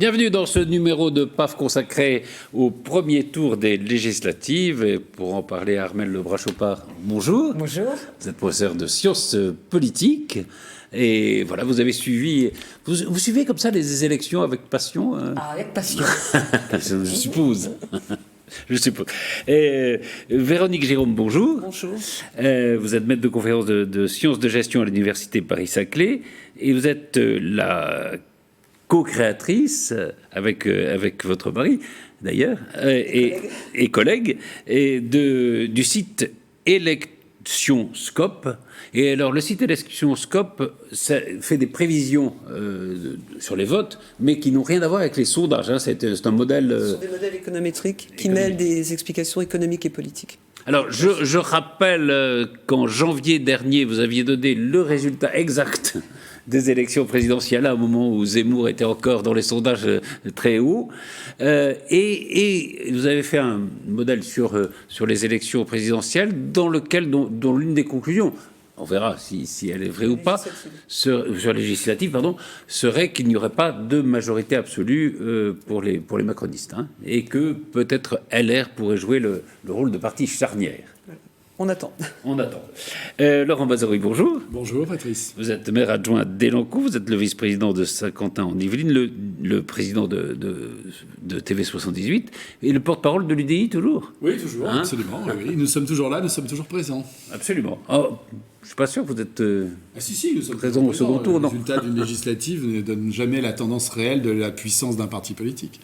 Bienvenue dans ce numéro de PAF consacré au premier tour des législatives. Et pour en parler, Armelle Lebras-Chopard, bonjour. Bonjour. Vous êtes professeur de sciences politiques. Et voilà, vous avez suivi... Vous suivez comme ça les élections avec passion, hein? Ah, avec passion. Je suppose. Je suppose. Et, Véronique Jérôme, bonjour. Bonjour. Vous êtes maître de conférence de sciences de gestion à l'université Paris-Saclay et vous êtes la co-créatrice avec votre mari, d'ailleurs, et collègue, et du site Électionscope. Et alors, le site Électionscope fait des prévisions sur les votes, mais qui n'ont rien à voir avec les sondages. Hein. C'est un modèle... Ce sont des modèles économétriques qui mêlent des explications économiques et politiques. Alors, je rappelle qu'en janvier dernier, vous aviez donné le résultat exact des élections présidentielles, à un moment où Zemmour était encore dans les sondages très hauts. Et vous avez fait un modèle sur les élections présidentielles dont l'une des conclusions, on verra si elle est vraie ou pas, sur législative, pardon, serait qu'il n'y aurait pas de majorité absolue pour les macronistes, hein, et que peut-être LR pourrait jouer le rôle de parti charnière. On attend. On attend. Laurent Bazory, bonjour. Bonjour, Patrice. Vous êtes maire adjoint d'Elancourt, vous êtes le vice-président de Saint-Quentin en Yvelines, le président de TV78 et le porte-parole de l'UDI, toujours. Oui, toujours, hein, absolument. Oui. Nous sommes toujours là, nous sommes toujours présents. Absolument. Oh, je ne suis pas sûr que vous êtes si, nous sommes présents au second tour, non. Le résultat d'une législative ne donne jamais la tendance réelle de la puissance d'un parti politique.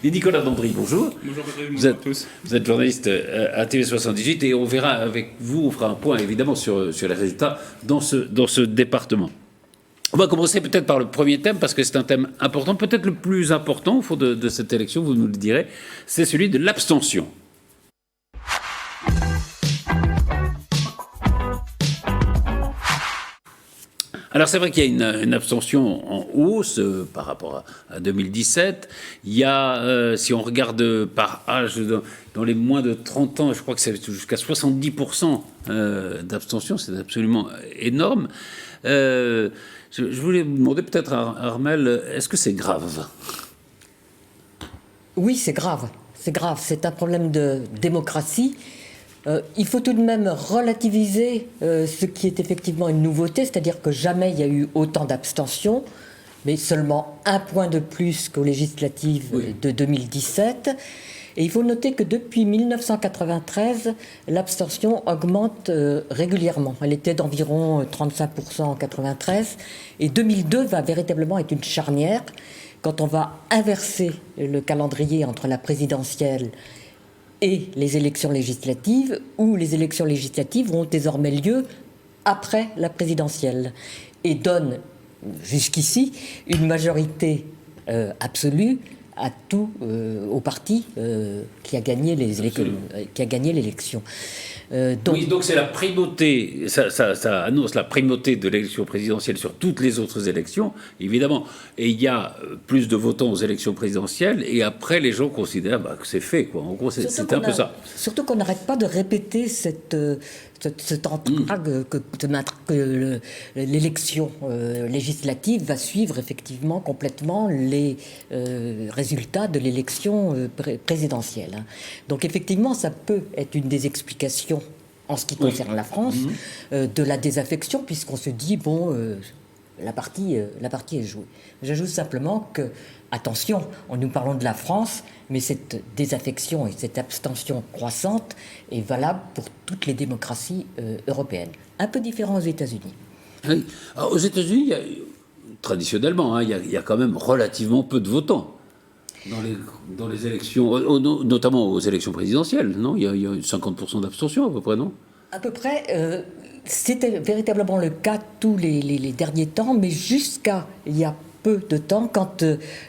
Et Nicolas Dandry, bonjour. Bonjour Patrice, bonjour à tous. Vous êtes journaliste à TV78 et on verra avec vous, on fera un point évidemment sur les résultats dans ce département. On va commencer peut-être par le premier thème parce que c'est un thème important, peut-être le plus important au fond de cette élection, vous nous le direz, c'est celui de l'abstention. Alors c'est vrai qu'il y a une abstention en hausse par rapport à 2017. Il y a, si on regarde par âge, dans les moins de 30 ans, je crois que c'est jusqu'à 70% d'abstention, c'est absolument énorme. Je voulais vous demander peut-être à Armelle, est-ce que c'est grave ? Oui, c'est grave. C'est grave. C'est un problème de démocratie. Il faut tout de même relativiser ce qui est effectivement une nouveauté, c'est-à-dire que jamais il y a eu autant d'abstention, mais seulement un point de plus qu'aux législatives de 2017. Et il faut noter que depuis 1993, l'abstention augmente régulièrement. Elle était d'environ 35% en 1993, et 2002 va véritablement être une charnière quand on va inverser le calendrier entre la présidentielle et les élections législatives, où les élections législatives ont désormais lieu après la présidentielle et donnent jusqu'ici une majorité absolue à tout au parti qui a gagné l'élection. Donc c'est la primauté, ça annonce la primauté de l'élection présidentielle sur toutes les autres élections, évidemment. Et il y a plus de votants aux élections présidentielles, et après les gens considèrent que c'est fait, quoi. En gros, c'est un peu ça. Surtout qu'on n'arrête pas de répéter cet entrague que l'élection législative va suivre effectivement complètement les résultats de l'élection présidentielle. Donc effectivement, ça peut être une des explications en ce qui concerne la France de la désaffection, puisqu'on se dit, la partie est jouée. J'ajoute simplement que, attention, nous parlons de la France, mais cette désaffection et cette abstention croissante est valable pour toutes les démocraties européennes. Un peu différent aux États-Unis. Oui. Alors, aux États-Unis, traditionnellement, il y a quand même relativement peu de votants dans les élections, notamment aux élections présidentielles, non ? Il y a 50% d'abstention à peu près, non ? À peu près. C'était véritablement le cas tous les derniers temps, mais jusqu'à il y a peu de temps, quand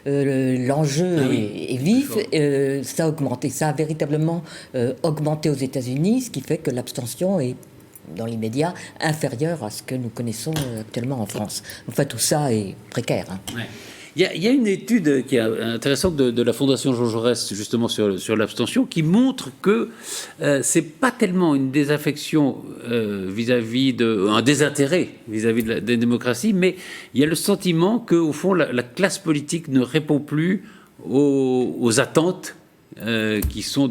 l'enjeu est vif, ça a augmenté. Ça a véritablement augmenté aux États-Unis, ce qui fait que l'abstention est, dans l'immédiat, inférieure à ce que nous connaissons actuellement en France. Enfin, tout ça est précaire. Hein. Ouais. Il y a une étude qui est intéressante de la Fondation Jean Jaurès, justement sur l'abstention, qui montre que c'est pas tellement une désaffection vis-à-vis un désintérêt vis-à-vis des démocraties, mais il y a le sentiment qu'au fond, la classe politique ne répond plus aux attentes qui sont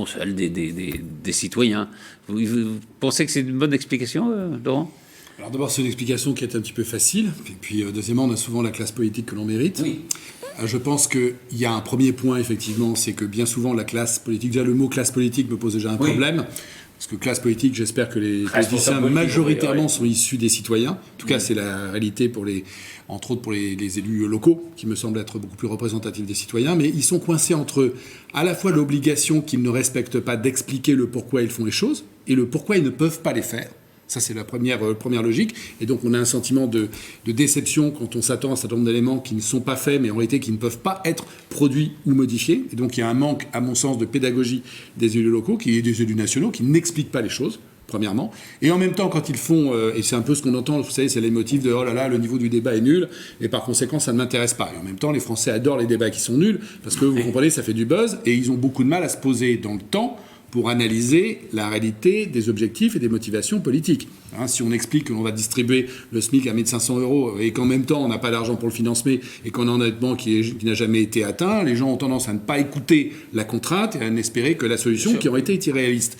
celles des citoyens. Vous pensez que c'est une bonne explication, Laurent ? Alors d'abord, c'est une explication qui est un petit peu facile. Et puis deuxièmement, on a souvent la classe politique que l'on mérite. Oui. Je pense qu'il y a un premier point, effectivement, c'est que bien souvent la classe politique, déjà le mot classe politique me pose déjà un problème. Parce que classe politique, j'espère que les politiciens majoritairement sont issus des citoyens. En tout cas, c'est la réalité entre autres pour les élus locaux, qui me semblent être beaucoup plus représentatifs des citoyens. Mais ils sont coincés entre à la fois l'obligation qu'ils ne respectent pas d'expliquer le pourquoi ils font les choses et le pourquoi ils ne peuvent pas les faire. Ça, c'est la première logique. Et donc, on a un sentiment de déception quand on s'attend à un certain nombre d'éléments qui ne sont pas faits, mais en réalité qui ne peuvent pas être produits ou modifiés. Et donc, il y a un manque, à mon sens, de pédagogie des élus locaux, des élus nationaux, qui n'expliquent pas les choses, premièrement. Et en même temps, quand ils font, et c'est un peu ce qu'on entend, vous savez, c'est les motifs de « oh là là, le niveau du débat est nul, et par conséquent, ça ne m'intéresse pas ». Et en même temps, les Français adorent les débats qui sont nuls, parce que, vous comprenez, ça fait du buzz, et ils ont beaucoup de mal à se poser dans le temps pour analyser la réalité des objectifs et des motivations politiques. Si on explique que l'on va distribuer le SMIC à 1 500 € et qu'en même temps on n'a pas d'argent pour le financer et qu'on a un endettement qui n'a jamais été atteint, les gens ont tendance à ne pas écouter la contrainte et à n'espérer que la solution qui aurait été irréaliste.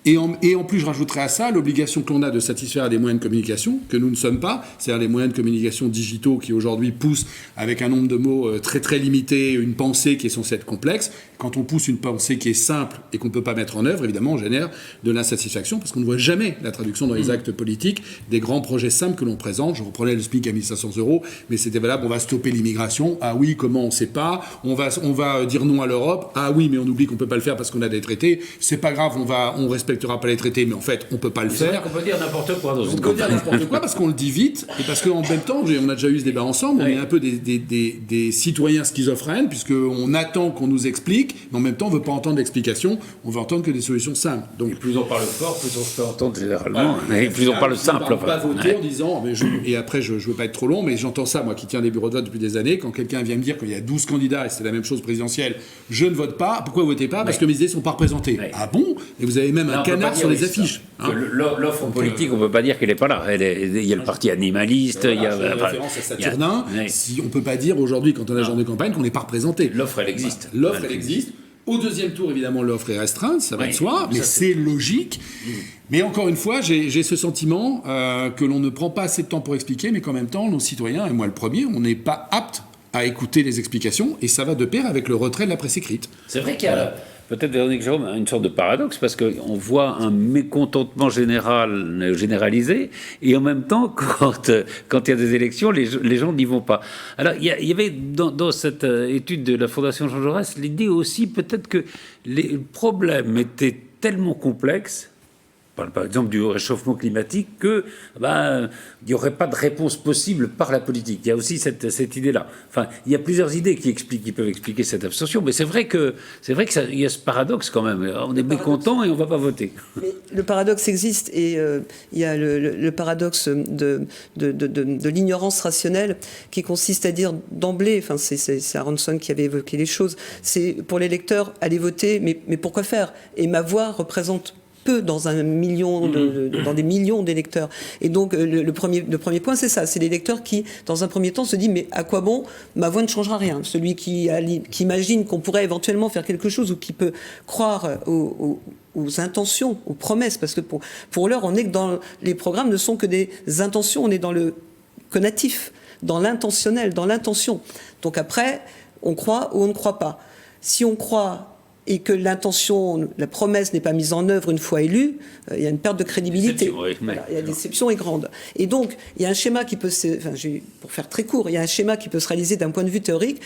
Et en plus, je rajouterais à ça l'obligation que l'on a de satisfaire des moyens de communication, que nous ne sommes pas, c'est-à-dire les moyens de communication digitaux qui aujourd'hui poussent avec un nombre de mots très très limité, une pensée qui est censée être complexe. Quand on pousse une pensée qui est simple et qu'on ne peut pas mettre en œuvre, évidemment, on génère de l'insatisfaction parce qu'on ne voit jamais la traduction dans les actes politiques des grands projets simples que l'on présente. Je reprenais le SMIC à 1 500 €, mais c'était valable, on va stopper l'immigration. Ah oui, comment on ne sait pas. On va dire non à l'Europe. Ah oui, mais on oublie qu'on ne peut pas le faire parce qu'on a des traités. C'est pas grave, on respectera pas les traités, mais en fait, on ne peut pas le faire. On peut dire n'importe quoi dans une campagne. On peut dire n'importe quoi parce qu'on le dit vite et parce qu'en même temps, on a déjà eu ce débat ensemble, on est un peu des citoyens schizophrènes puisqu'on attend qu'on nous explique, mais en même temps, on ne veut pas entendre d'explications, on veut entendre que des solutions simples. Donc, et plus on parle fort, plus on se fait entendre généralement, et plus on parle simple. On ne pas voter en disant, et après, je ne veux pas être trop long, mais j'entends ça, moi qui tiens des bureaux de vote depuis des années, quand quelqu'un vient me dire qu'il y a 12 candidats et c'est la même chose présidentielle, je ne vote pas. Pourquoi vous ne votez pas ? Parce que mes idées ne sont pas représentées. Ah bon ? Et vous avez même un canard sur les affiches. L'offre politique, on ne peut pas dire qu'elle n'est pas là. Il y a le parti animaliste, il y a référence à Saturnin. On ne peut pas dire aujourd'hui, quand on a un genre de campagne, qu'on n'est pas représenté. L'offre, elle existe. L'offre, elle existe. Au deuxième tour, évidemment, l'offre est restreinte, ça va de soi, mais c'est logique. Mais encore une fois, j'ai ce sentiment que l'on ne prend pas assez de temps pour expliquer, mais qu'en même temps, nos citoyens, et moi le premier, on n'est pas aptes à écouter les explications, et ça va de pair avec le retrait de la presse écrite. C'est vrai qu'il y a peut-être, Véronique Jérôme, une sorte de paradoxe, parce qu'on voit un mécontentement généralisé, et en même temps, quand il y a des élections, les gens n'y vont pas. Alors, il y avait dans cette étude de la Fondation Jean Jaurès l'idée aussi peut-être que les problèmes étaient tellement complexes, par exemple du réchauffement climatique, qu'il n'y aurait pas de réponse possible par la politique. Il y a aussi cette idée-là. Enfin, il y a plusieurs idées qui peuvent expliquer cette abstention, mais c'est vrai qu'il y a ce paradoxe quand même. On est mécontent et on ne va pas voter. Mais le paradoxe existe, et il y a le paradoxe de l'ignorance rationnelle qui consiste à dire d'emblée, enfin c'est Aronson qui avait évoqué les choses, c'est pour les lecteurs, aller voter, mais pourquoi faire ? Et ma voix représente dans des millions d'électeurs. Et donc, le premier point, c'est ça. C'est les lecteurs qui, dans un premier temps, se disent, mais à quoi bon ? Ma voix ne changera rien. Celui qui imagine qu'on pourrait éventuellement faire quelque chose ou qui peut croire aux intentions, aux promesses, parce que pour l'heure, on est que dans les programmes ne sont que des intentions, on est dans le conatif, dans l'intentionnel, dans l'intention. Donc après, on croit ou on ne croit pas. Si on croit et que l'intention, la promesse n'est pas mise en œuvre une fois élue, il y a une perte de crédibilité. La déception est grande. Et donc, il y a un schéma qui peut pour faire très court, il y a un schéma qui peut se réaliser d'un point de vue théorique.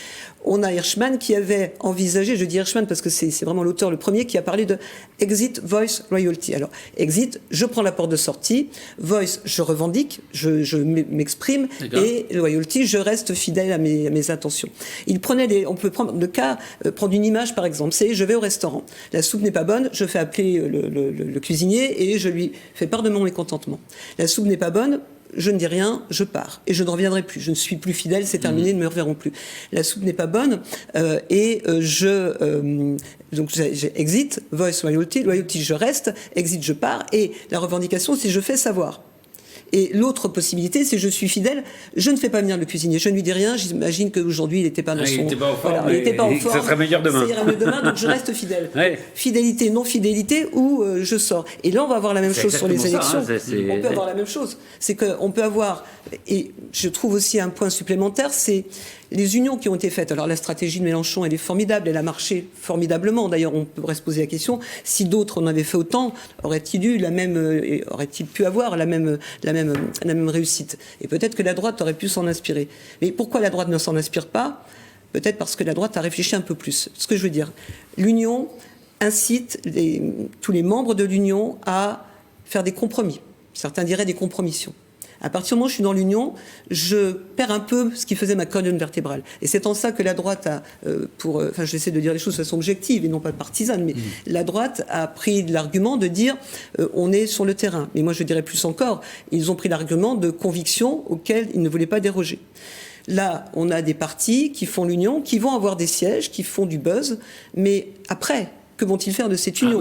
On a Hirschman qui avait envisagé, je dis Hirschman parce que c'est vraiment l'auteur le premier, qui a parlé de exit, voice, royalty. Alors, exit, je prends la porte de sortie, voice, je revendique, je m'exprime, et royalty, je reste fidèle à mes intentions. On peut prendre le cas, prendre une image par exemple, c'est je vais au restaurant, la soupe n'est pas bonne, je fais appeler le cuisinier et je lui fais part de mon mécontentement. La soupe n'est pas bonne, je ne dis rien, je pars. Et je ne reviendrai plus. Je ne suis plus fidèle, c'est terminé, ils ne me reverront plus. La soupe n'est pas bonne. Donc exit, voice, loyalty, je reste, exit, je pars. Et la revendication, c'est je fais savoir. Et l'autre possibilité, c'est je suis fidèle, je ne fais pas venir le cuisinier, je ne lui dis rien, j'imagine qu'aujourd'hui il n'était pas dans son... Il n'était pas en forme, il n'était pas en forme, ça sera meilleur demain. Ça ira mieux demain, donc je reste fidèle. Ouais. Fidélité, non-fidélité, ou je sors. Et là, on va avoir la même chose sur les élections. On peut avoir la même chose. C'est qu'on peut avoir... Et je trouve aussi un point supplémentaire, c'est les unions qui ont été faites. Alors la stratégie de Mélenchon, elle est formidable, elle a marché formidablement. D'ailleurs, on pourrait se poser la question, si d'autres en avaient fait autant, aurait-il pu avoir la même réussite? Et peut-être que la droite aurait pu s'en inspirer. Mais pourquoi la droite ne s'en inspire pas? Peut-être parce que la droite a réfléchi un peu plus. Ce que je veux dire, l'union incite tous les membres de l'union à faire des compromis. Certains diraient des compromissions. À partir du moment où je suis dans l'union, je perds un peu ce qui faisait ma colonne vertébrale. Et c'est en ça que la droite a, j'essaie de dire les choses de façon objective et non pas partisane, mais la droite a pris l'argument de dire on est sur le terrain. Mais moi je dirais plus encore, ils ont pris l'argument de conviction auquel ils ne voulaient pas déroger. Là, on a des partis qui font l'union, qui vont avoir des sièges, qui font du buzz, mais après... Que vont-ils faire de cette union?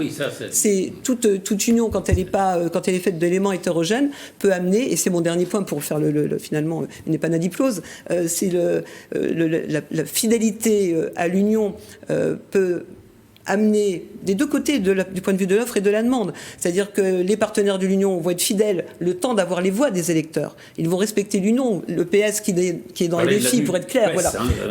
C'est toute union, quand elle est faite d'éléments hétérogènes, peut amener, et c'est mon dernier point pour faire finalement une épanadiplose, c'est la fidélité à l'union peut amener des deux côtés du point de vue de l'offre et de la demande. C'est-à-dire que les partenaires de l'Union vont être fidèles le temps d'avoir les voix des électeurs. Ils vont respecter l'Union. Le PS qui est dans LFI, pour être clair,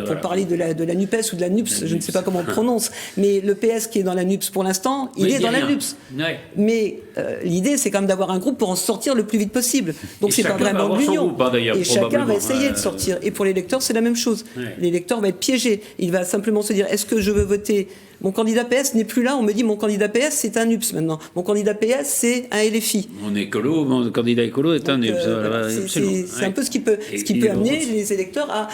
pour parler de la NUPES ou de la NUPS, je ne sais pas comment on prononce, mais le PS qui est dans la NUPS pour l'instant, il est dans la NUPS. Ouais. Mais l'idée, c'est quand même d'avoir un groupe pour en sortir le plus vite possible. Donc c'est pas vraiment de l'Union. Et chacun va essayer de sortir. Et pour l'électeur, c'est la même chose. L'électeur va être piégé. Il va simplement se dire, est-ce que je veux voter... Mon candidat PS n'est plus là, on me dit mon candidat PS c'est un UPS maintenant. Mon candidat PS c'est un LFI. Mon candidat écolo est un UPS. C'est un peu ce qui peut amener les électeurs à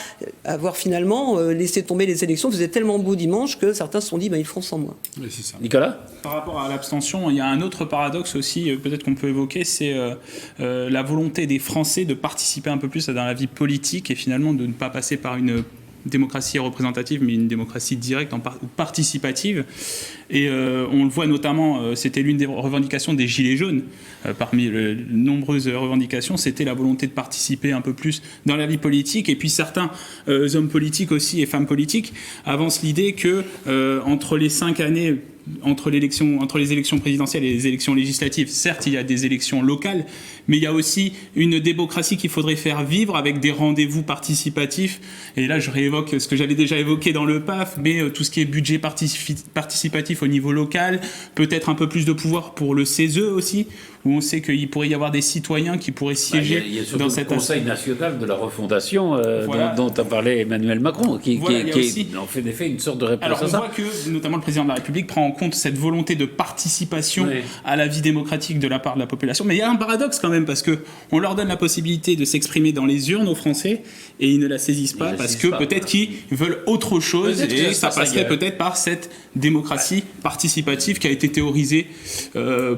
avoir finalement laissé tomber les élections. Faisait tellement beau dimanche que certains se sont dit ils feront sans moi. Oui, c'est ça. Nicolas ? Par rapport à l'abstention, il y a un autre paradoxe aussi, peut-être qu'on peut évoquer, c'est la volonté des Français de participer un peu plus dans la vie politique et finalement de ne pas passer par une démocratie représentative, mais une démocratie directe ou participative. Et on le voit notamment, c'était l'une des revendications des Gilets jaunes. Parmi les nombreuses revendications, c'était la volonté de participer un peu plus dans la vie politique. Et puis certains hommes politiques aussi et femmes politiques avancent l'idée que entre les 5 années, entre les élections présidentielles et les élections législatives, certes, il y a des élections locales, mais il y a aussi une démocratie qu'il faudrait faire vivre avec des rendez-vous participatifs. Et là, je réévoque ce que j'avais déjà évoqué dans le PAF, mais tout ce qui est budget participatif au niveau local, peut-être un peu plus de pouvoir pour le CESE aussi, où on sait qu'il pourrait y avoir des citoyens qui pourraient siéger il y a dans cette... le Conseil national de la refondation dont a parlé Emmanuel Macron, qui est en fait d'effet une sorte de réponse à ça. Alors on voit que, notamment le président de la République, prend en compte cette volonté de participation à la vie démocratique de la part de la population. Mais il y a un paradoxe quand même, parce qu'on leur donne la possibilité de s'exprimer dans les urnes aux Français, et ils ne la saisissent pas, parce que peut-être qu'ils veulent autre chose, et ça passerait peut-être par cette démocratie participative qui a été théorisée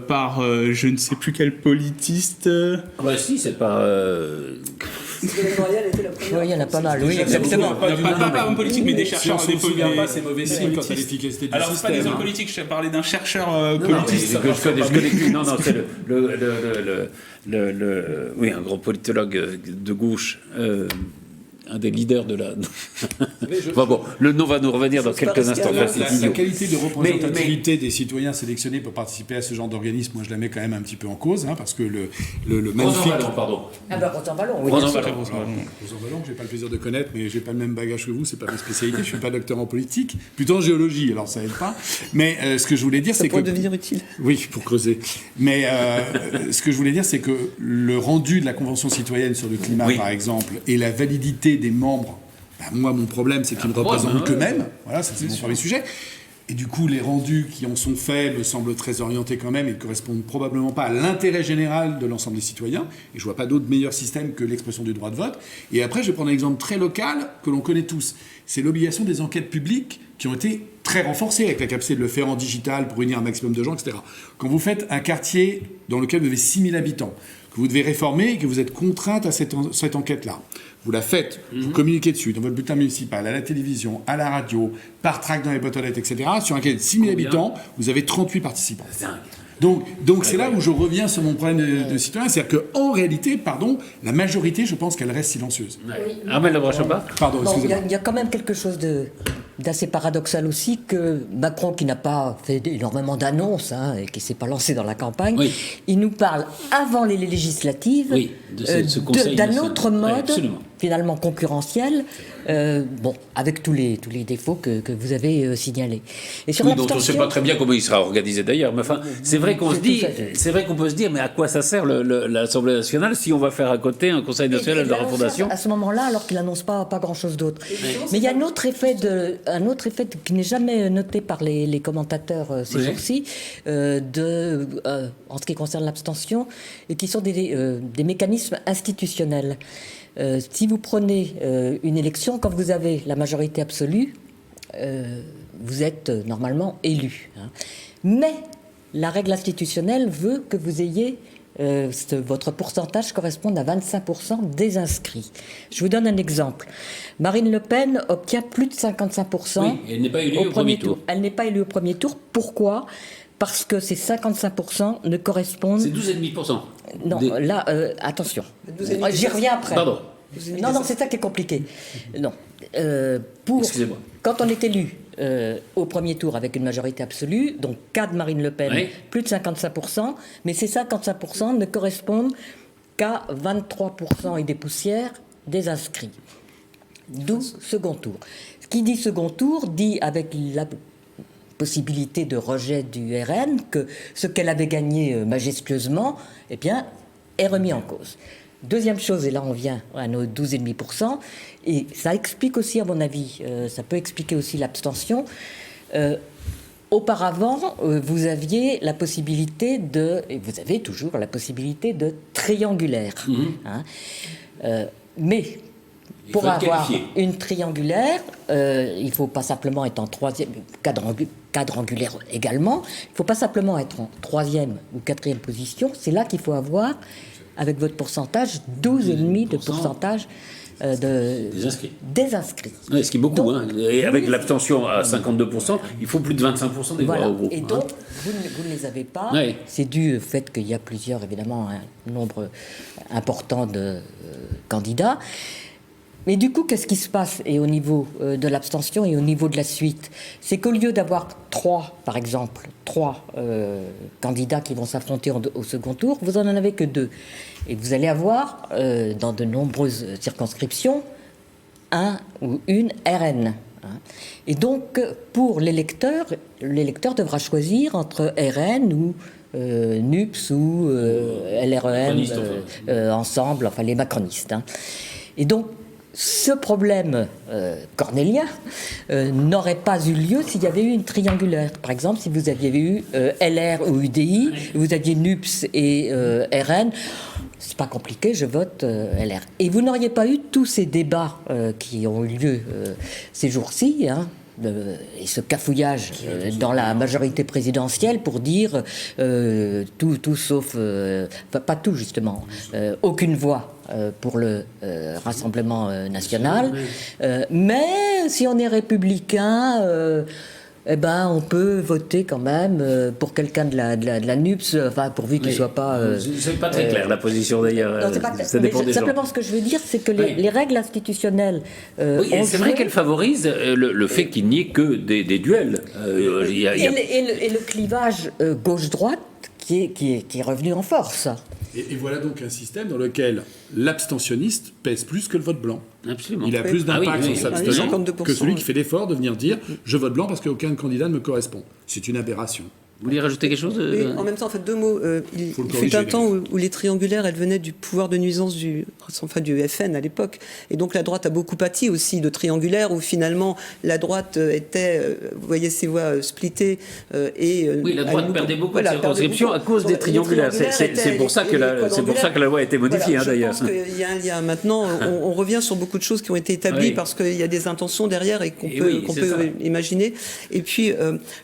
par je ne sais plus quel politiste. Si, c'est pas... Oui, il y en a pas mal, oui, exactement. Pas homme politique, mais des chercheurs. On ne se souvient pas, c'est mauvais signe quant à l'efficacité du système. Alors, c'est pas des hommes politiques, je parlais d'un chercheur politique. Non, c'est un grand politologue de gauche, un des leaders de la... le nom va nous revenir dans quelques instants. La qualité de représentativité des citoyens sélectionnés pour participer à ce genre d'organisme, moi je la mets quand même un petit peu en cause, parce que le magnifique... Rosan Vallon, oui. Rosan Vallon, que j'ai pas le plaisir de connaître, mais j'ai pas le même bagage que vous, c'est pas ma spécialité, je suis pas docteur en politique, plutôt en géologie, alors ça aide pas. Mais ce que je voulais dire, c'est que... Ça pourrait devenir utile. Oui, pour creuser. Mais ce que je voulais dire, c'est que le rendu de la Convention citoyenne sur le climat, par exemple, et la validité des membres, moi mon problème c'est qu'ils ne représentent qu'eux-mêmes, voilà, ça c'est mon premier sujet, et du coup les rendus qui en sont faits me semblent très orientés quand même et ne correspondent probablement pas à l'intérêt général de l'ensemble des citoyens, et je vois pas d'autre meilleur système que l'expression du droit de vote. Et après je vais prendre un exemple très local que l'on connaît tous, c'est l'obligation des enquêtes publiques qui ont été très renforcées avec la capacité de le faire en digital pour réunir un maximum de gens, etc. Quand vous faites un quartier dans lequel vous avez 6000 habitants, que vous devez réformer et que vous êtes contrainte à cette enquête-là. Vous la faites, vous communiquez dessus, dans votre bulletin municipal, à la télévision, à la radio, par tract dans les boîtes aux lettres, etc. Sur un cahier de 6 000 habitants, vous avez 38 participants. Donc c'est là où je reviens sur mon problème de citoyen, c'est-à-dire qu'en réalité, la majorité, je pense qu'elle reste silencieuse. Armel Labrachopard. Pardon, excusez-moi. Il y a quand même quelque chose d'assez paradoxal aussi, que Macron, qui n'a pas fait énormément d'annonces et qui ne s'est pas lancé dans la campagne, il nous parle avant les législatives d'un autre mode, finalement concurrentiel, avec tous les défauts que vous avez signalés. Et sur dont on ne sait pas très bien comment il sera organisé d'ailleurs. Mais enfin, c'est vrai qu'on peut se dire, mais à quoi ça sert l'Assemblée nationale si on va faire à côté un Conseil national de la refondation ? À ce moment-là, alors qu'il n'annonce pas grand-chose d'autre. Mais il y a un autre effet qui n'est jamais noté par les commentateurs ces jours-ci, en ce qui concerne l'abstention, et qui sont des mécanismes institutionnels. Si vous prenez une élection, quand vous avez la majorité absolue, vous êtes normalement élu. Mais la règle institutionnelle veut que vous ayez votre pourcentage corresponde à 25% des inscrits. Je vous donne un exemple. Marine Le Pen obtient plus de 55%. Oui, elle n'est pas élue au premier tour. Elle n'est pas élue au premier tour. Pourquoi ? Parce que ces 55% ne correspondent... C'est 12,5%. Non, là, attention. J'y reviens après. Pardon. Non, c'est ça qui est compliqué. Non. Excusez-moi. Quand on est élu au premier tour avec une majorité absolue, donc cas de Marine Le Pen, plus de 55%, mais ces 55% ne correspondent qu'à 23% et des poussières des inscrits. D'où second tour. Ce qui dit second tour dit, avec la possibilité de rejet du RN, que ce qu'elle avait gagné majestueusement, est remis en cause. Deuxième chose, et là on vient à nos 12,5%, et ça explique aussi, à mon avis, ça peut expliquer aussi l'abstention. Auparavant, vous aviez la possibilité et vous avez toujours la possibilité de triangulaire. Mais pour avoir une triangulaire, il ne faut pas simplement être en troisième, quadrangulaire également, il ne faut pas simplement être en troisième ou quatrième position, c'est là qu'il faut avoir, avec votre pourcentage, 12,5% de pourcentage des inscrits. Oui, ce qui est beaucoup. Donc, et avec l'abstention à 52%, il faut plus de 25% des voix au groupe. Et donc, vous ne les avez pas. C'est dû au fait qu'il y a évidemment, un nombre important de candidats. Mais du coup, qu'est-ce qui se passe au niveau de l'abstention et au niveau de la suite ? C'est qu'au lieu d'avoir trois candidats qui vont s'affronter au second tour, vous n'en avez que 2. Et vous allez avoir, dans de nombreuses circonscriptions, un ou une RN. Et donc, pour l'électeur devra choisir entre RN ou NUPS ou LREM, ensemble, enfin les macronistes. Et donc, ce problème cornélien n'aurait pas eu lieu s'il y avait eu une triangulaire. Par exemple, si vous aviez eu LR ou UDI, vous aviez NUPS et RN, c'est pas compliqué, je vote LR. Et vous n'auriez pas eu tous ces débats qui ont eu lieu ces jours-ci, et ce cafouillage dans la majorité présidentielle pour dire tout sauf, pas tout justement, aucune voix pour le Rassemblement national, mais si on est républicain, on peut voter quand même pour quelqu'un de la NUPS, pourvu qu'il ne soit pas... c'est pas très clair la position d'ailleurs. Ça dépend des gens. Simplement, ce que je veux dire, c'est que les règles institutionnelles... c'est vrai qu'elles favorisent le fait qu'il n'y ait que des duels. Et le clivage gauche-droite qui est revenu en force. Et voilà donc un système dans lequel l'abstentionniste pèse plus que le vote blanc. Absolument. Il a plus d'impact sur s'abstenant que celui qui fait l'effort de venir dire « je vote blanc parce qu'aucun candidat ne me correspond ». C'est une aberration. Vous voulez rajouter quelque chose Oui, en même temps, en fait, 2 mots. Il fut un temps où les triangulaires, elles venaient du pouvoir de nuisance du FN à l'époque. Et donc la droite a beaucoup pâti aussi de triangulaires où finalement la droite était, vous voyez ses voix splittées. Oui, la droite perdait beaucoup de circonscriptions à cause des triangulaires. C'est pour ça que la loi a été modifiée d'ailleurs. Je pense qu'il y a un lien. Maintenant, on revient sur beaucoup de choses qui ont été établies parce qu'il y a des intentions derrière et qu'on peut imaginer. Et puis,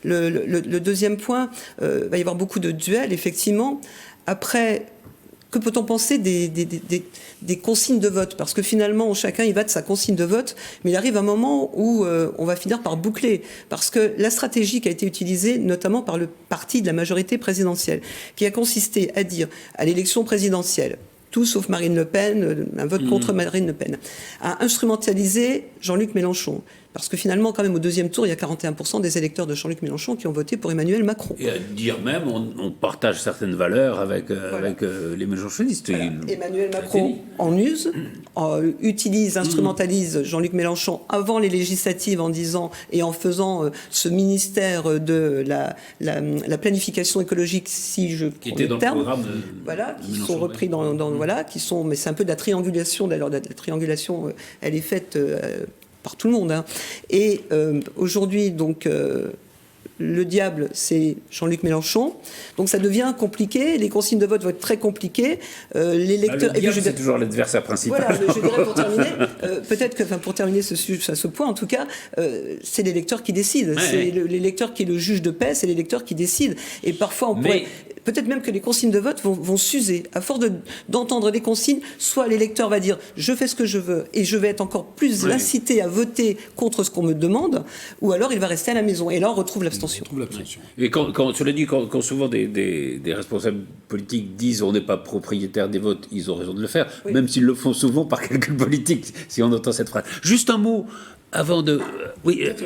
le deuxième point, va y avoir beaucoup de duels, effectivement. Après, que peut-on penser des consignes de vote? Parce que finalement, chacun y va de sa consigne de vote, mais il arrive un moment où on va finir par boucler. Parce que la stratégie qui a été utilisée, notamment par le parti de la majorité présidentielle, qui a consisté à dire à l'élection présidentielle, tout sauf Marine Le Pen, un vote contre Marine Le Pen, à instrumentaliser Jean-Luc Mélenchon. Parce que finalement, quand même, au deuxième tour, il y a 41% des électeurs de Jean-Luc Mélenchon qui ont voté pour Emmanuel Macron. Et à dire même, on partage certaines valeurs avec les mélenchonistes. Voilà. Emmanuel Macron en use, utilise, instrumentalise Jean-Luc Mélenchon avant les législatives en disant et en faisant ce ministère de la planification écologique, si je qui était dans le programme de voilà, qui Mélenchon, sont repris voilà, qui sont, mais c'est un peu de la triangulation. D'ailleurs, la triangulation, elle est faite par tout le monde. Hein. Et aujourd'hui, donc, le diable, c'est Jean-Luc Mélenchon. Donc ça devient compliqué. Les consignes de vote vont être très compliquées. Les lecteurs. Le diable, c'est toujours l'adversaire principal. Voilà, je dirais pour terminer, peut-être que, pour terminer ce point, en tout cas, c'est les lecteurs qui décident. Ouais, c'est les lecteurs qui est le juge de paix, c'est les lecteurs qui décident. Et parfois, on pourrait. Peut-être même que les consignes de vote vont s'user. À force d'entendre les consignes, soit l'électeur va dire « je fais ce que je veux » et je vais être encore plus incité à voter contre ce qu'on me demande, ou alors il va rester à la maison. Et là, on retrouve l'abstention. Et cela dit, quand souvent des responsables politiques disent « on n'est pas propriétaire des votes », ils ont raison de le faire, même s'ils le font souvent par calcul politique, si on entend cette phrase. Juste un mot avant de...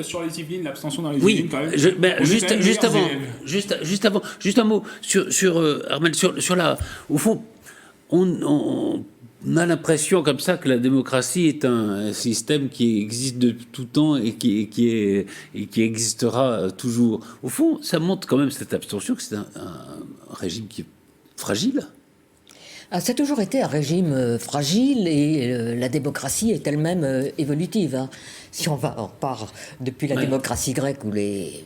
sur les Yvelines, l'abstention dans les Yvelines, quand même. Juste un mot sur Armel, sur la... Au fond, on a l'impression comme ça que la démocratie est un système qui existe de tout temps et qui existera toujours. Au fond, ça montre quand même cette abstention que c'est un régime qui est fragile. Ça a toujours été un régime fragile et la démocratie est elle-même évolutive. Hein. Si on part depuis la démocratie grecque où les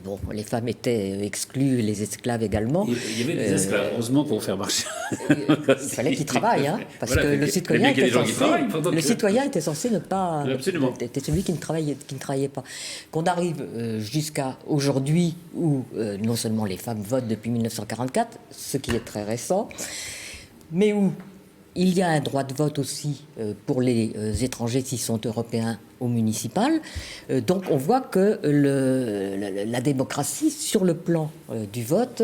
femmes étaient exclues, les esclaves également. Il y avait des esclaves, heureusement, pour faire marcher. Il fallait qu'ils travaillent, hein, parce que le citoyen était censé ne pas... Était celui qui ne travaillait pas. Qu'on arrive jusqu'à aujourd'hui où non seulement les femmes votent depuis 1944, ce qui est très récent, mais où il y a un droit de vote aussi pour les étrangers s'ils sont européens ou municipal. Donc on voit que la démocratie sur le plan du vote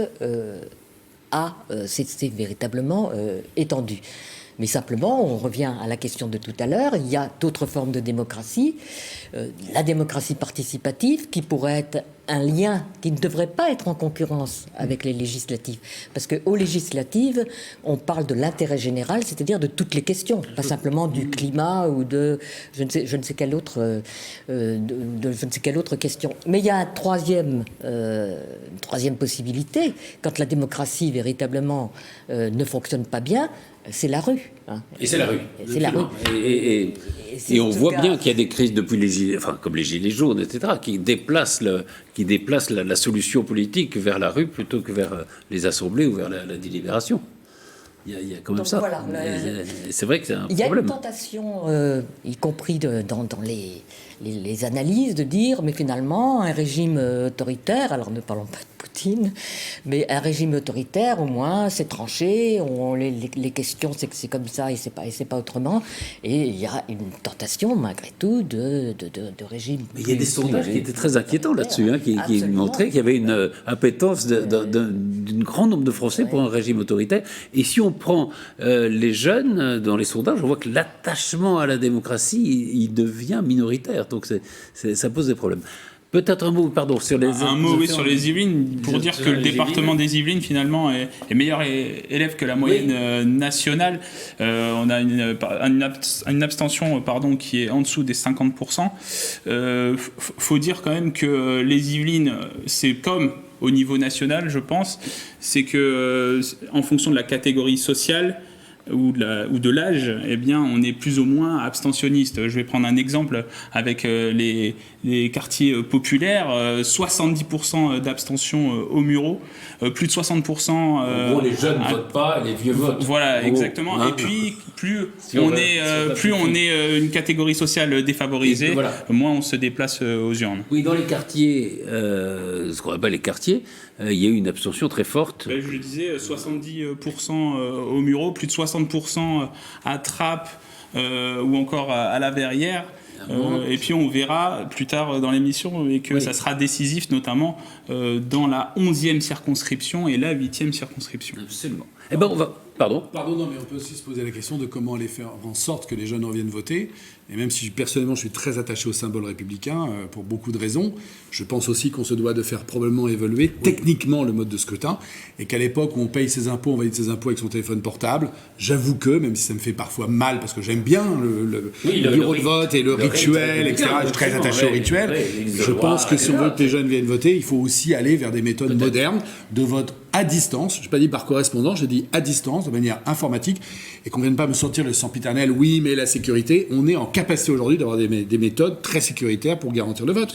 s'est véritablement étendue. Mais simplement, on revient à la question de tout à l'heure, il y a d'autres formes de démocratie. La démocratie participative, qui pourrait être un lien qui ne devrait pas être en concurrence avec les législatives. Parce qu'aux législatives, on parle de l'intérêt général, c'est-à-dire de toutes les questions, pas simplement du climat ou de je ne sais quelle autre question. Mais il y a une troisième possibilité, quand la démocratie véritablement ne fonctionne pas bien, c'est la rue. Hein. Et c'est la rue. C'est la rue. Et on voit bien qu'il y a des crises depuis comme les Gilets jaunes, etc., qui déplacent la solution politique vers la rue plutôt que vers les assemblées ou vers la délibération. Il y a quand même donc ça. Voilà, c'est vrai que c'est un problème. Il y a une tentation, y compris dans les analyses, de dire, mais finalement, un régime autoritaire, alors ne parlons pas de Poutine, mais un régime autoritaire, au moins, c'est tranché, les questions, c'est que c'est comme ça et c'est pas autrement. Et il y a une tentation, malgré tout, de régime. Mais il y a des sondages qui étaient très inquiétants là-dessus, hein, qui montraient qu'il y avait une appétence d'un grand nombre de Français pour un régime autoritaire. Et si on prend les jeunes dans les sondages, on voit que l'attachement à la démocratie, il devient minoritaire. Donc ça pose des problèmes. Peut-être un mot, sur les... Un mot, sur les Yvelines, pour dire que le département des Yvelines, finalement, est meilleur élève que la moyenne nationale. On a une abstention qui est en dessous des 50%. Faut dire quand même que les Yvelines, c'est comme au niveau national, je pense, c'est que en fonction de la catégorie sociale, ou de l'âge, eh bien, on est plus ou moins abstentionniste. Je vais prendre un exemple avec les quartiers populaires, 70% d'abstention aux Mureaux, plus de 60%... en gros, les jeunes ne votent pas, les vieux votent. Voilà, exactement. Et puis, plus on est une catégorie sociale défavorisée, moins on se déplace aux urnes. Oui, dans les quartiers, ce qu'on appelle les quartiers, il y a eu une abstention très forte. Je le disais, 70% aux Mureaux, plus de 60% 60% à Trappes ou encore à la Verrière. Et puis on verra plus tard dans l'émission ça sera décisif, notamment dans la 11e circonscription et la 8e circonscription. Absolument. Eh ben on va... Pardon, non, mais on peut aussi se poser la question de comment aller faire en sorte que les jeunes reviennent voter. Et même si personnellement je suis très attaché au symbole républicain, pour beaucoup de raisons, je pense aussi qu'on se doit de faire probablement évoluer techniquement le mode de scrutin. Et qu'à l'époque où on paye ses impôts, on valide ses impôts avec son téléphone portable, j'avoue que, même si ça me fait parfois mal, parce que j'aime bien le bureau de vote et le rituel, etc., je suis très attaché au rituel, je pense que si on veut que les jeunes viennent voter, il faut aussi aller vers des méthodes modernes de vote à distance. Je n'ai pas dit par correspondance, j'ai dit à distance, de manière informatique, et qu'on ne vienne pas me sortir le sempiternel, oui, mais la sécurité, on est en capacité aujourd'hui d'avoir des méthodes très sécuritaires pour garantir le vote.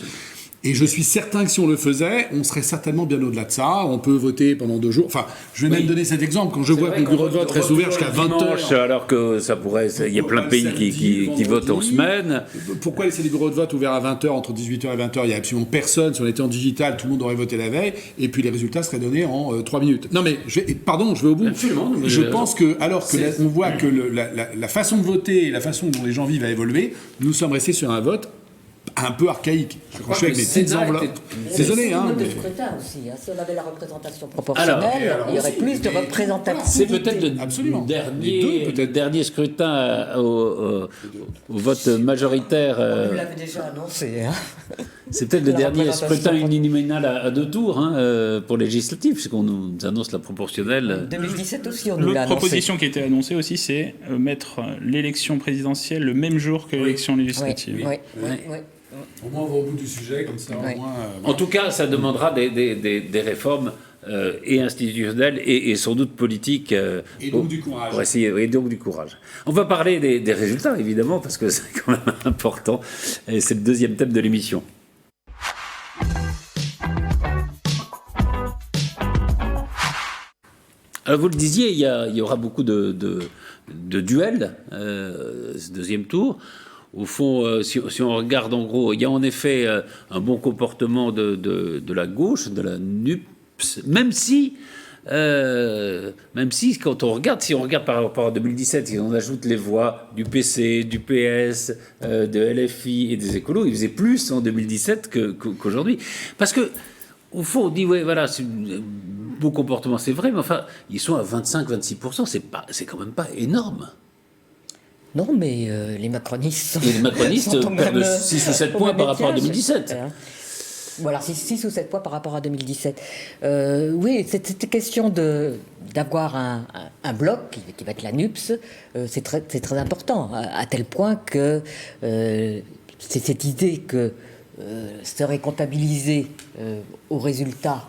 Et je suis certain que si on le faisait, on serait certainement bien au-delà de ça. On peut voter pendant 2 jours. Enfin, je vais même donner cet exemple. Quand je vois que le bureau de vote reste ouvert jusqu'à 20h... Alors que ça pourrait... Il y a plein de pays qui votent en semaine. Pourquoi laisser les bureaux de vote ouverts à 20h, entre 18h et 20h? Il n'y a absolument personne. Si on était en digital, tout le monde aurait voté la veille. Et puis les résultats seraient donnés en 3 minutes. Non mais, je vais au bout. Absolument. Je pense que, alors que on voit que la façon de voter et la façon dont les gens vivent a évolué, nous sommes restés sur un vote un peu archaïque. Je suis avec mes petites enveloppes. Désolé, hein. Le scrutin aussi. Si on avait la représentation proportionnelle, il y aurait plus de représentativité. C'est peut-être le dernier scrutin au vote majoritaire. Vous l'avez déjà annoncé. Hein. C'est peut-être le dernier scrutin uninominal à 2 tours pour législatif, parce qu'on nous annonce la proportionnelle. 2017 aussi, on nous l'a L'autre annoncé. proposition qui a été annoncée aussi, c'est mettre l'élection présidentielle le même jour que l'élection législative. Oui. Au moins, on va au bout du sujet, comme ça, au moins... En tout cas, ça demandera des réformes et institutionnelles et sans doute politiques. Et donc du courage. Pour essayer, et donc du courage. On va parler des résultats, évidemment, parce que c'est quand même important. Et c'est le deuxième thème de l'émission. Alors, vous le disiez, il y aura beaucoup de duels, ce deuxième tour. Au fond, si on regarde en gros, il y a en effet un bon comportement de la gauche, de la NUPS, même si quand on regarde, si on regarde par rapport à 2017, si on ajoute les voix du PC, du PS, de LFI et des écolos, ils faisaient plus en 2017 qu'aujourd'hui. Parce que, au fond, on dit, ouais, voilà, c'est un beau comportement, c'est vrai, mais enfin, ils sont à 25-26%, c'est quand même pas énorme. Non, mais les macronistes perdent 6 ou 7 points par rapport à 2017. Voilà, 6 ou 7 points par rapport à 2017. Oui, cette question d'avoir un bloc qui va être la NUPS, c'est très important, à tel point que c'est cette idée que serait comptabilisé au résultat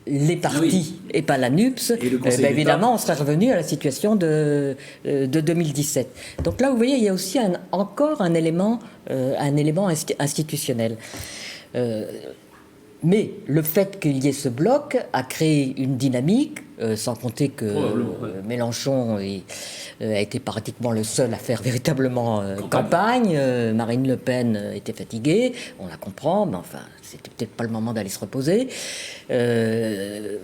les partis et pas la NUPS, évidemment, on serait revenu à la situation de 2017. Donc là, vous voyez, il y a aussi encore un élément institutionnel. Mais le fait qu'il y ait ce bloc a créé une dynamique, sans compter que Mélenchon a été pratiquement le seul à faire véritablement campagne. Marine Le Pen était fatiguée, on la comprend, mais enfin, c'était peut-être pas le moment d'aller se reposer. Les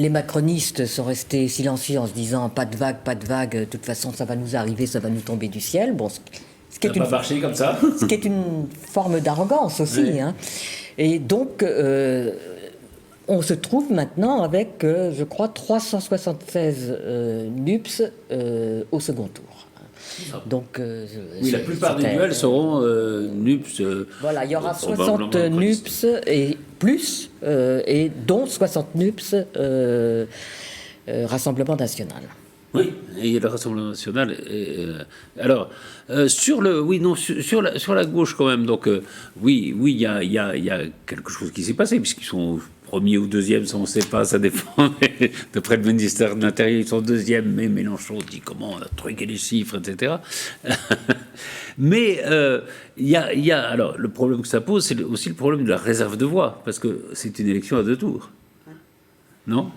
macronistes sont restés silencieux en se disant pas de vague, de toute façon ça va nous arriver, ça va nous tomber du ciel. Bon, ce qui est marché comme ça. Ce qui est une forme d'arrogance aussi. Oui. Hein. Et donc, on se trouve maintenant avec, je crois, 376 NUPS au second tour. Donc, oui, la plupart des duels seront NUPS. Voilà, il y aura 60 NUPS et plus, et dont 60 NUPS Rassemblement National. Oui, et il y a le Rassemblement National. Alors, sur la gauche quand même, donc oui, il y a quelque chose qui s'est passé, puisqu'ils sont premier ou deuxième, ça on ne sait pas, ça dépend. D'après le ministère de l'Intérieur, ils sont deuxième, mais Mélenchon dit comment on a truqué les chiffres, etc. Mais alors, le problème que ça pose, c'est aussi le problème de la réserve de voix, parce que c'est une élection à 2 tours. Non ?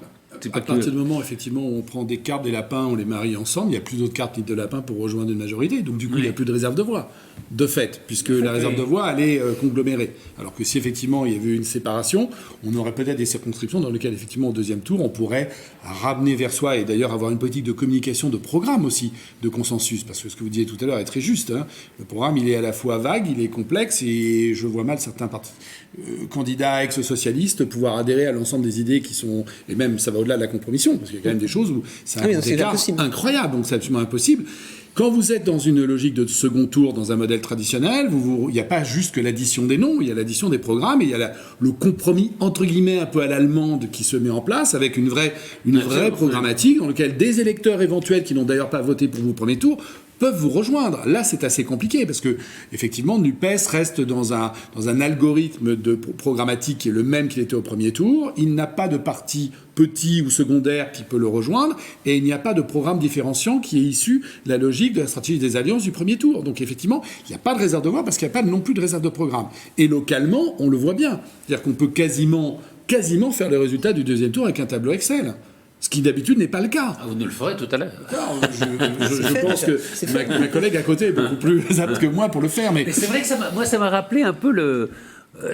À partir du moment, effectivement, où on prend des cartes des lapins, on les marie ensemble, il n'y a plus d'autres cartes ni de lapins pour rejoindre une majorité. Donc, du coup, il n'y a plus de réserve de voix, de fait, puisque la réserve de voix, elle est conglomérée. Alors que si, effectivement, il y avait eu une séparation, on aurait peut-être des circonscriptions dans lesquelles, effectivement, au deuxième tour, on pourrait ramener vers soi et d'ailleurs avoir une politique de communication, de programme aussi, de consensus. Parce que ce que vous disiez tout à l'heure est très juste. Hein. Le programme, il est à la fois vague, il est complexe, et je vois mal certains candidats ex-socialistes pouvoir adhérer à l'ensemble des idées qui sont... Et même, ça va au-delà de la compromission, parce qu'il y a quand même des choses où c'est un écart incroyable, donc c'est absolument impossible. Quand vous êtes dans une logique de second tour, dans un modèle traditionnel, il n'y a pas juste que l'addition des noms, il y a l'addition des programmes, et il y a le compromis, entre guillemets, un peu à l'allemande qui se met en place, avec une vraie programmatique dans laquelle des électeurs éventuels qui n'ont d'ailleurs pas voté pour vous au premier tour peuvent vous rejoindre. Là, c'est assez compliqué parce que, effectivement, NUPES reste dans un algorithme de programmatique qui est le même qu'il était au premier tour. Il n'a pas de parti petit ou secondaire qui peut le rejoindre et il n'y a pas de programme différenciant qui est issu de la logique de la stratégie des alliances du premier tour. Donc, effectivement, il n'y a pas de réserve de voix parce qu'il n'y a pas non plus de réserve de programme. Et localement, on le voit bien. C'est-à-dire qu'on peut quasiment faire le résultat du deuxième tour avec un tableau Excel. Ce qui d'habitude n'est pas le cas. Ah, vous nous le ferez tout à l'heure. Je pense que ma collègue à côté est beaucoup plus apte que moi pour le faire. Mais c'est vrai que ça m'a rappelé un peu le...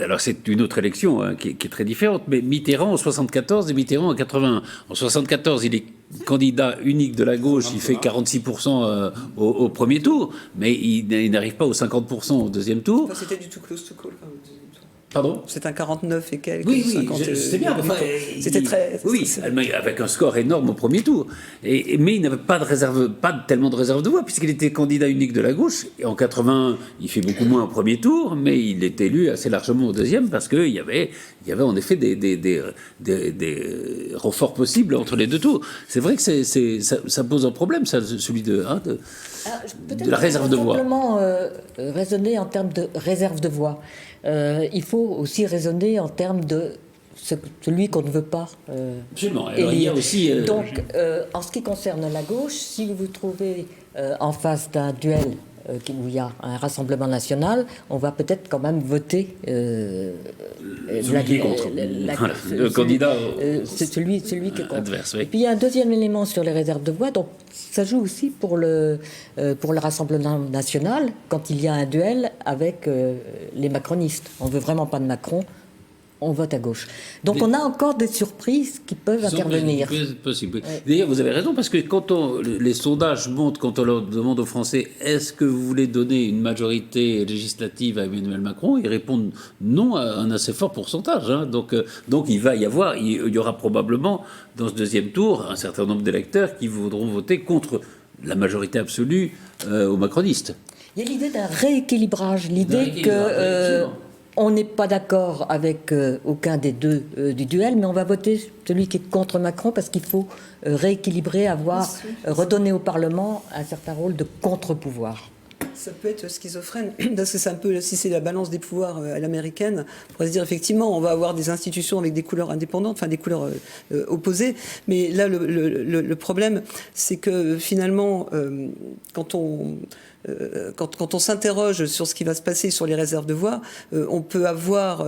Alors c'est une autre élection hein, qui est très différente, mais Mitterrand en 74 et Mitterrand en 81. En 74, il est candidat unique de la gauche, il fait 46% au premier tour, mais il n'arrive pas aux 50% au deuxième tour. Enfin, c'était du tout close to call. Pardon ? C'est un 49 et quelques. Oui, 50, je sais bien. Enfin, c'était très. Oui, avec un score énorme au premier tour. Mais il n'avait pas tellement de réserve de voix, puisqu'il était candidat unique de la gauche. Et en 80, il fait beaucoup moins au premier tour, mais il est élu assez largement au deuxième, parce qu'il y avait en effet des renforts possibles entre les deux tours. C'est vrai que ça pose un problème, ça, celui de la réserve de voix. Simplement raisonner en termes de réserve de voix. Il faut aussi raisonner en termes de celui qu'on ne veut pas Absolument. Alors, il y a aussi, Donc, en ce qui concerne la gauche, si vous trouvez en face d'un duel où il y a un rassemblement national, on va peut-être quand même voter le candidat celui qui est contre. Adverse, oui. Et puis il y a un deuxième élément sur les réserves de voix, donc ça joue aussi pour le Rassemblement national quand il y a un duel avec les macronistes. On ne veut vraiment pas de Macron, on vote à gauche. Donc on a encore des surprises qui peuvent intervenir. Possible. Ouais. D'ailleurs, vous avez raison, parce que quand les sondages montrent, quand on leur demande aux Français est-ce que vous voulez donner une majorité législative à Emmanuel Macron, ils répondent non à un assez fort pourcentage. Hein. Donc il y aura probablement dans ce deuxième tour un certain nombre d'électeurs qui voudront voter contre la majorité absolue aux macronistes. Il y a l'idée d'un rééquilibrage, l'idée que... on n'est pas d'accord avec aucun des deux du duel, mais on va voter celui qui est contre Macron parce qu'il faut rééquilibrer, redonner au Parlement un certain rôle de contre-pouvoir. Ça peut être schizophrène, parce que c'est un peu, si c'est la balance des pouvoirs à l'américaine, on pourrait se dire effectivement, on va avoir des institutions avec des couleurs indépendantes, enfin des couleurs opposées, mais là le problème, c'est que finalement, quand on s'interroge sur ce qui va se passer sur les réserves de voix, on peut avoir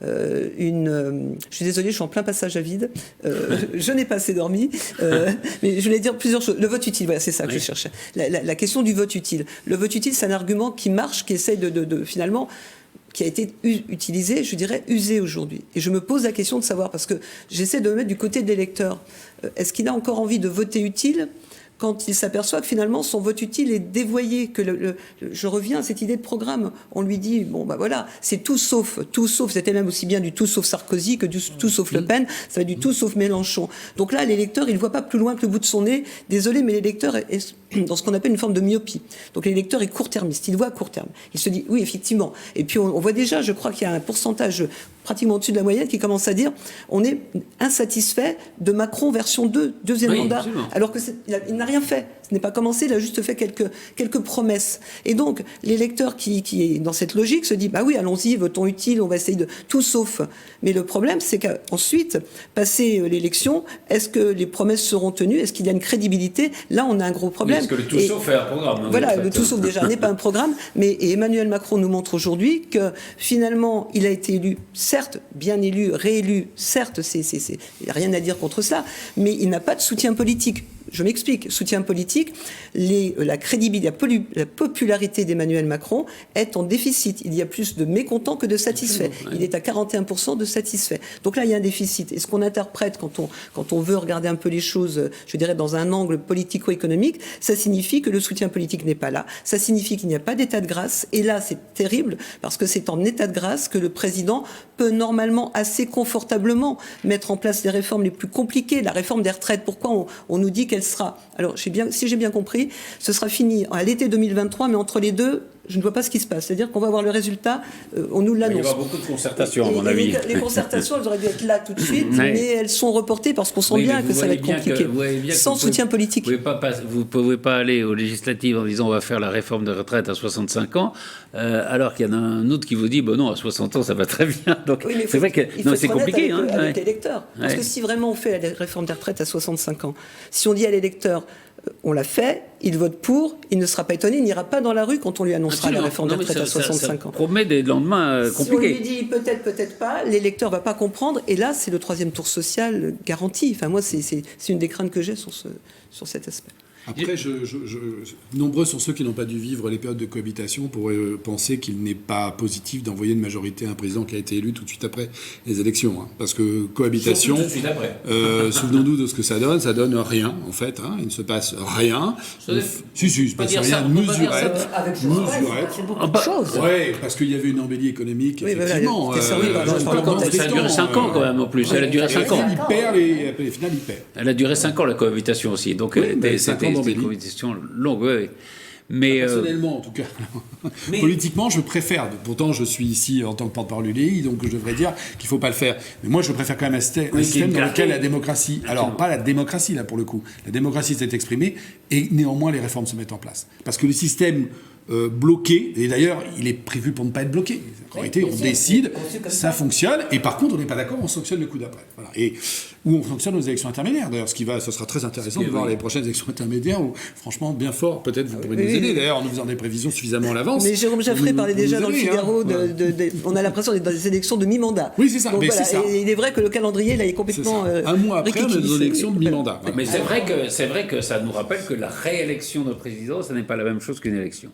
je suis désolée, je suis en plein passage à vide. Je n'ai pas assez dormi. Mais je voulais dire plusieurs choses. Le vote utile, voilà, c'est ça que je cherchais. La question du vote utile. Le vote utile, c'est un argument qui marche, qui essaie de finalement... qui a été utilisé, je dirais, usé aujourd'hui. Et je me pose la question de savoir, parce que j'essaie de me mettre du côté de l'électeur. Est-ce qu'il a encore envie de voter utile quand il s'aperçoit que finalement son vote utile est dévoyé, que je reviens à cette idée de programme. On lui dit, bon ben voilà, c'est tout sauf, c'était même aussi bien du tout sauf Sarkozy que du tout sauf Le Pen, ça va être du tout sauf Mélenchon. Donc là, l'électeur, il ne voit pas plus loin que le bout de son nez. Désolé, mais l'électeur est dans ce qu'on appelle une forme de myopie. Donc l'électeur est court-termiste, il voit à court terme. Il se dit, oui, effectivement. Et puis on voit déjà, je crois qu'il y a un pourcentage pratiquement au-dessus de la moyenne qui commence à dire, on est insatisfait de Macron version 2, deuxième mandat, alors qu'il n'arrive rien fait. Ce n'est pas commencé, il a juste fait quelques promesses. Et donc, l'électeur qui est dans cette logique se dit, bah oui, allons-y, votons utile, on va essayer de tout sauf. Mais le problème, c'est qu'ensuite, passé l'élection, est-ce que les promesses seront tenues? Est-ce qu'il y a une crédibilité? Là, on a un gros problème. Est-ce que le tout sauf est un programme? Voilà, le tout sauf déjà n'est pas un programme, mais Emmanuel Macron nous montre aujourd'hui que finalement, il a été élu, certes, bien élu, réélu, certes, il n'y a rien à dire contre ça, mais il n'a pas de soutien politique. Je m'explique. Soutien politique, la crédibilité, la popularité d'Emmanuel Macron est en déficit. Il y a plus de mécontents que de satisfaits. Il est à 41% de satisfaits. Donc là, il y a un déficit. Et ce qu'on interprète quand on veut regarder un peu les choses, je dirais, dans un angle politico-économique, ça signifie que le soutien politique n'est pas là. Ça signifie qu'il n'y a pas d'état de grâce. Et là, c'est terrible, parce que c'est en état de grâce que le président peut normalement assez confortablement mettre en place les réformes les plus compliquées. La réforme des retraites, pourquoi on nous dit qu'elle sera, alors si j'ai bien compris, ce sera fini à l'été 2023, mais entre les deux, je ne vois pas ce qui se passe. C'est-à-dire qu'on va voir le résultat, on nous l'annonce. Il y aura beaucoup de concertations, à mon avis. Les concertations, elles auraient dû être là tout de suite, mais elles sont reportées parce qu'on sent bien que ça va être compliqué. Sans soutien politique. Vous ne pouvez pas aller aux législatives en disant on va faire la réforme de retraite à 65 ans, alors qu'il y en a un autre qui vous dit bon non, à 60 ans ça va très bien. Donc oui, c'est vrai que c'est compliqué. Avec l'électeur. Parce que si vraiment on fait la réforme des retraites à 65 ans, si on dit à l'électeur on l'a fait, il vote pour, il ne sera pas étonné, il n'ira pas dans la rue quand on lui annoncera la réforme des retraites à 65 ans. Ça promet des lendemains compliqués. Si on lui dit peut-être, peut-être pas, l'électeur ne va pas comprendre, et là c'est le troisième tour social garanti. Enfin moi c'est une des craintes que j'ai sur cet aspect. Après, nombreux sont ceux qui n'ont pas dû vivre les périodes de cohabitation pour penser qu'il n'est pas positif d'envoyer une majorité à un président qui a été élu tout de suite après les élections. Hein. Parce que cohabitation, souvenons-nous de ce que ça donne rien, en fait. Hein. Il ne se passe rien. Si, il ne se passe rien de mesurette. C'est beaucoup de choses. Oui, parce qu'il y avait une embellie économique, effectivement. Ça a duré 5 ans, quand même, en plus. Elle a duré 5 ans. Il perd, et au final, il perd. Elle a duré 5 ans, la cohabitation aussi. Donc, c'était une cohabitation longue, oui. Mais personnellement, en tout cas, politiquement, je préfère. Pourtant, je suis ici en tant que porte-parole du LI, donc je devrais dire qu'il ne faut pas le faire. Mais moi, je préfère quand même un système dans lequel la démocratie, alors pas la démocratie là pour le coup, la démocratie s'est exprimée et néanmoins les réformes se mettent en place. Parce que le système bloqué, et d'ailleurs, il est prévu pour ne pas être bloqué. En réalité, on décide, ça fonctionne, et par contre, on n'est pas d'accord, on sanctionne le coup d'après. Voilà. Et où on fonctionne aux élections intermédiaires. D'ailleurs, ce sera très intéressant de voir les prochaines élections intermédiaires où, franchement, bien fort, peut-être vous pourrez nous aider. D'ailleurs, en nous faisant des prévisions suffisamment à l'avance. Mais Jérôme Jaffray parlait déjà dans le Figaro, on a l'impression d'être dans des élections de mi-mandat. Oui, c'est ça. Donc, mais voilà, c'est ça. Et il est vrai que le calendrier, là, est complètement. Un mois après, on est dans une élection de mi-mandat. Mais c'est vrai que ça nous rappelle que la réélection de président, ce n'est pas la même chose qu'une élection.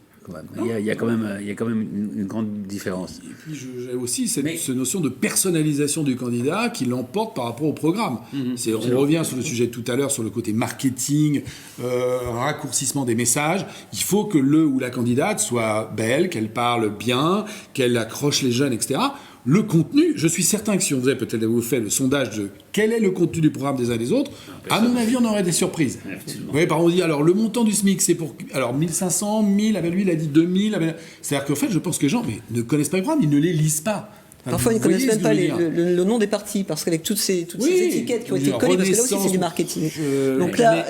Il y a quand même une grande différence. Et puis j'ai aussi cette notion de personnalisation du candidat qui l'emporte par rapport au programme. On revient sur le sujet de tout à l'heure, sur le côté marketing, raccourcissement des messages. Il faut que le ou la candidate soit belle, qu'elle parle bien, qu'elle accroche les jeunes, etc. Le contenu, je suis certain que si on faisait peut-être vous fait le sondage de quel est le contenu du programme des uns et des autres, à mon avis, on aurait des surprises. Oui, par exemple, on dit alors le montant du SMIC, c'est pour 1500, 1000, lui il a dit 2000. C'est-à-dire qu'en fait, je pense que les gens ne connaissent pas le programme, ils ne les lisent pas. Parfois, ils ne connaissent même pas le nom des partis, parce qu'avec toutes ces étiquettes qui ont été collées, parce que là aussi, c'est du marketing. Donc là,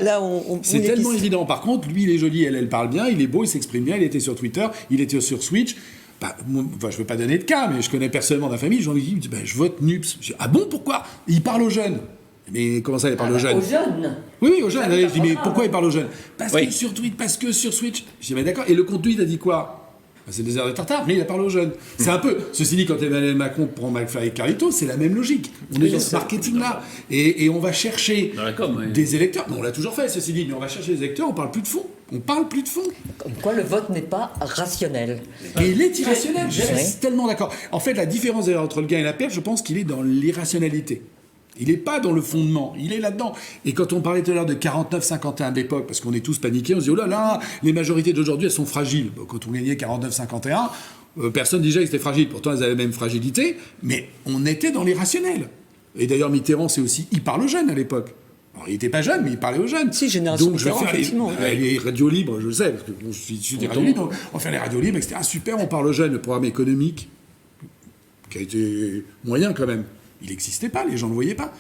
c'est tellement évident. Par contre, lui, il est joli, elle parle bien, il est beau, il s'exprime bien, il était sur Twitter, il était sur Switch. Je ne veux pas donner de cas, mais je connais personnellement d'un famille, j'en ai dit, je vote NUPS. Je dis, ah bon, pourquoi? Il parle aux jeunes. Mais comment ça, il parle aux jeunes? Aux jeunes? Oui, aux jeunes. Je dis, mais pourquoi il parle aux jeunes? Parce que sur Twitter, parce que sur Switch. Je dis, mais d'accord. Et le contenu, il a dit quoi? C'est des airs de tartare, mais il a parlé aux jeunes. C'est un peu. Ceci dit, quand Emmanuel Macron prend McFly et Carlito, c'est la même logique. On est dans ce marketing-là. Et on va chercher des électeurs. Non, on l'a toujours fait, ceci dit, mais on va chercher des électeurs, on parle plus de fond. On parle plus de fond. Comme quoi le vote n'est pas rationnel. Et il est irrationnel, je suis tellement d'accord. En fait, la différence entre le gain et la perte, je pense qu'il est dans l'irrationalité. Il n'est pas dans le fondement, il est là-dedans. Et quand on parlait tout à l'heure de 49-51 d'époque, parce qu'on est tous paniqués, on se dit, oh là là, les majorités d'aujourd'hui, elles sont fragiles. Bon, quand on gagnait 49-51, personne disait que c'était fragile. Pourtant, elles avaient la même fragilité, mais on était dans l'irrationnel. Et d'ailleurs, Mitterrand, c'est aussi, il parle aux jeunes à l'époque. Alors, il n'était pas jeune, mais il parlait aux jeunes. Si, génération donc, je vais faire effectivement. les radios libres, je le sais, parce que je suis issu des radios libres, donc on va faire les radios libres, etc. Super, on parle aux jeunes. Le programme économique, qui a été moyen quand même, il n'existait pas, les gens ne le voyaient pas.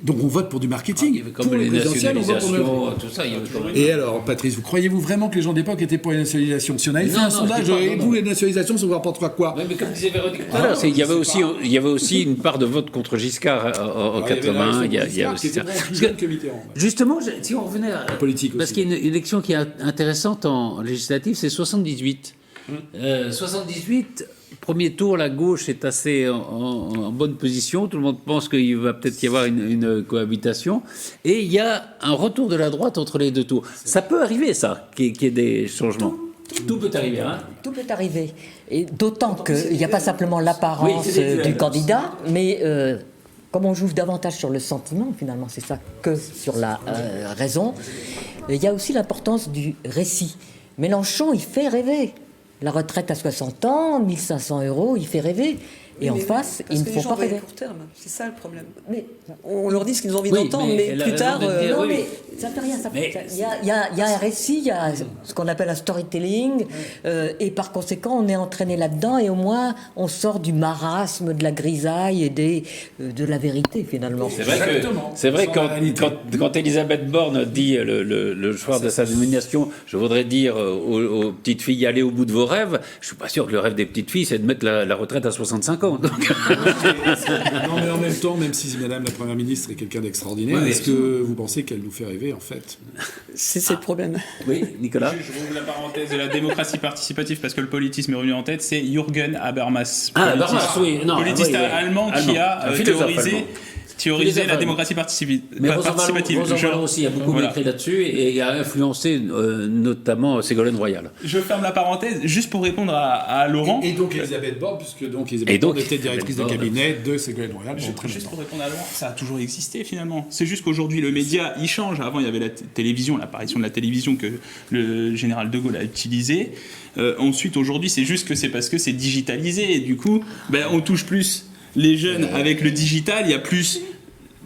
Donc on vote pour du marketing. Il y avait comme pour le les présidentiel, on vote pour nationalisations, tout ça. Il y avait quand même... Et alors, Patrice, vous croyez-vous vraiment que les gens d'époque étaient pour les nationalisations? Si on avait fait Non, un non, sondage, je dis pas, et non, vous, non. les nationalisations, ça vous rapportera quoi? Ouais, mais comme disait Véronique tout à l'heure, il y avait aussi une part de vote contre Giscard en 80. Il y a aussi ça. Parce que, justement, si on revenait à politique parce aussi. qu'il y a une élection qui est intéressante en législative, c'est 78. 78, premier tour, la gauche est assez en bonne position. Tout le monde pense qu'il va peut-être y avoir une cohabitation. Et il y a un retour de la droite entre les deux tours. Ça peut arriver, ça, qu'il y ait des changements. Tout peut arriver, hein. Tout peut arriver. Et d'autant qu'il n'y a pas simplement l'apparence Oui, c'est du candidat, mais comme on joue davantage sur le sentiment, finalement, c'est ça, que sur la raison, il y a aussi l'importance du récit. Mélenchon, il fait rêver. La retraite à 60 ans, 1 500 €, il fait rêver. Et en face, ils ne font pas rêver. Court terme, c'est ça le problème. Mais, On leur dit ce qu'ils ont envie Oui, d'entendre, mais mais elle a plus raison tard. de dire, non, oui. mais ça fait rien. Mais- Il y a un récit, il y a ce qu'on appelle un storytelling, et par conséquent, on est entraîné là-dedans, et au moins, on sort du marasme, de la grisaille et de la vérité, finalement. C'est vrai que Exactement. c'est vrai Sans quand, la réalité. quand Elisabeth Borne dit le soir de sa nomination, je voudrais dire aux petites filles, allez au bout de vos rêves. Je suis pas sûr que le rêve des petites filles, c'est de mettre la retraite à 65 ans. Donc, Non, mais en même temps, même si Madame la Première ministre est quelqu'un d'extraordinaire, Oui, est-ce que vous pensez qu'elle nous fait rêver, en fait? C'est le problème. oui, Nicolas. Je rouvre la parenthèse de la démocratie participative parce que le politisme est revenu en tête. C'est Jürgen Habermas, Ah, Habermas, oui, non, politiste oui, oui. allemand qui Allemand. a Un philosophe théorisé allemand. la allemand. démocratie participative. Mais Rosa Ballon aussi a beaucoup Voilà. écrit là-dessus et a influencé notamment Ségolène Royal. Je ferme la parenthèse juste pour répondre à Laurent. Et donc Elisabeth Borne, puisque donc Et Elisabeth donc, Borne était directrice de Elisabeth Borne. cabinet de Ségolène Royal. Bon, très Juste longtemps. pour répondre à Laurent, ça a toujours existé finalement. C'est juste qu'aujourd'hui le média il change. Avant il y avait la télévision, l'apparition de la télévision que le général de Gaulle a utilisée. Ensuite aujourd'hui c'est juste que c'est parce que c'est digitalisé et du coup on touche plus les jeunes avec le digital. Il y a plus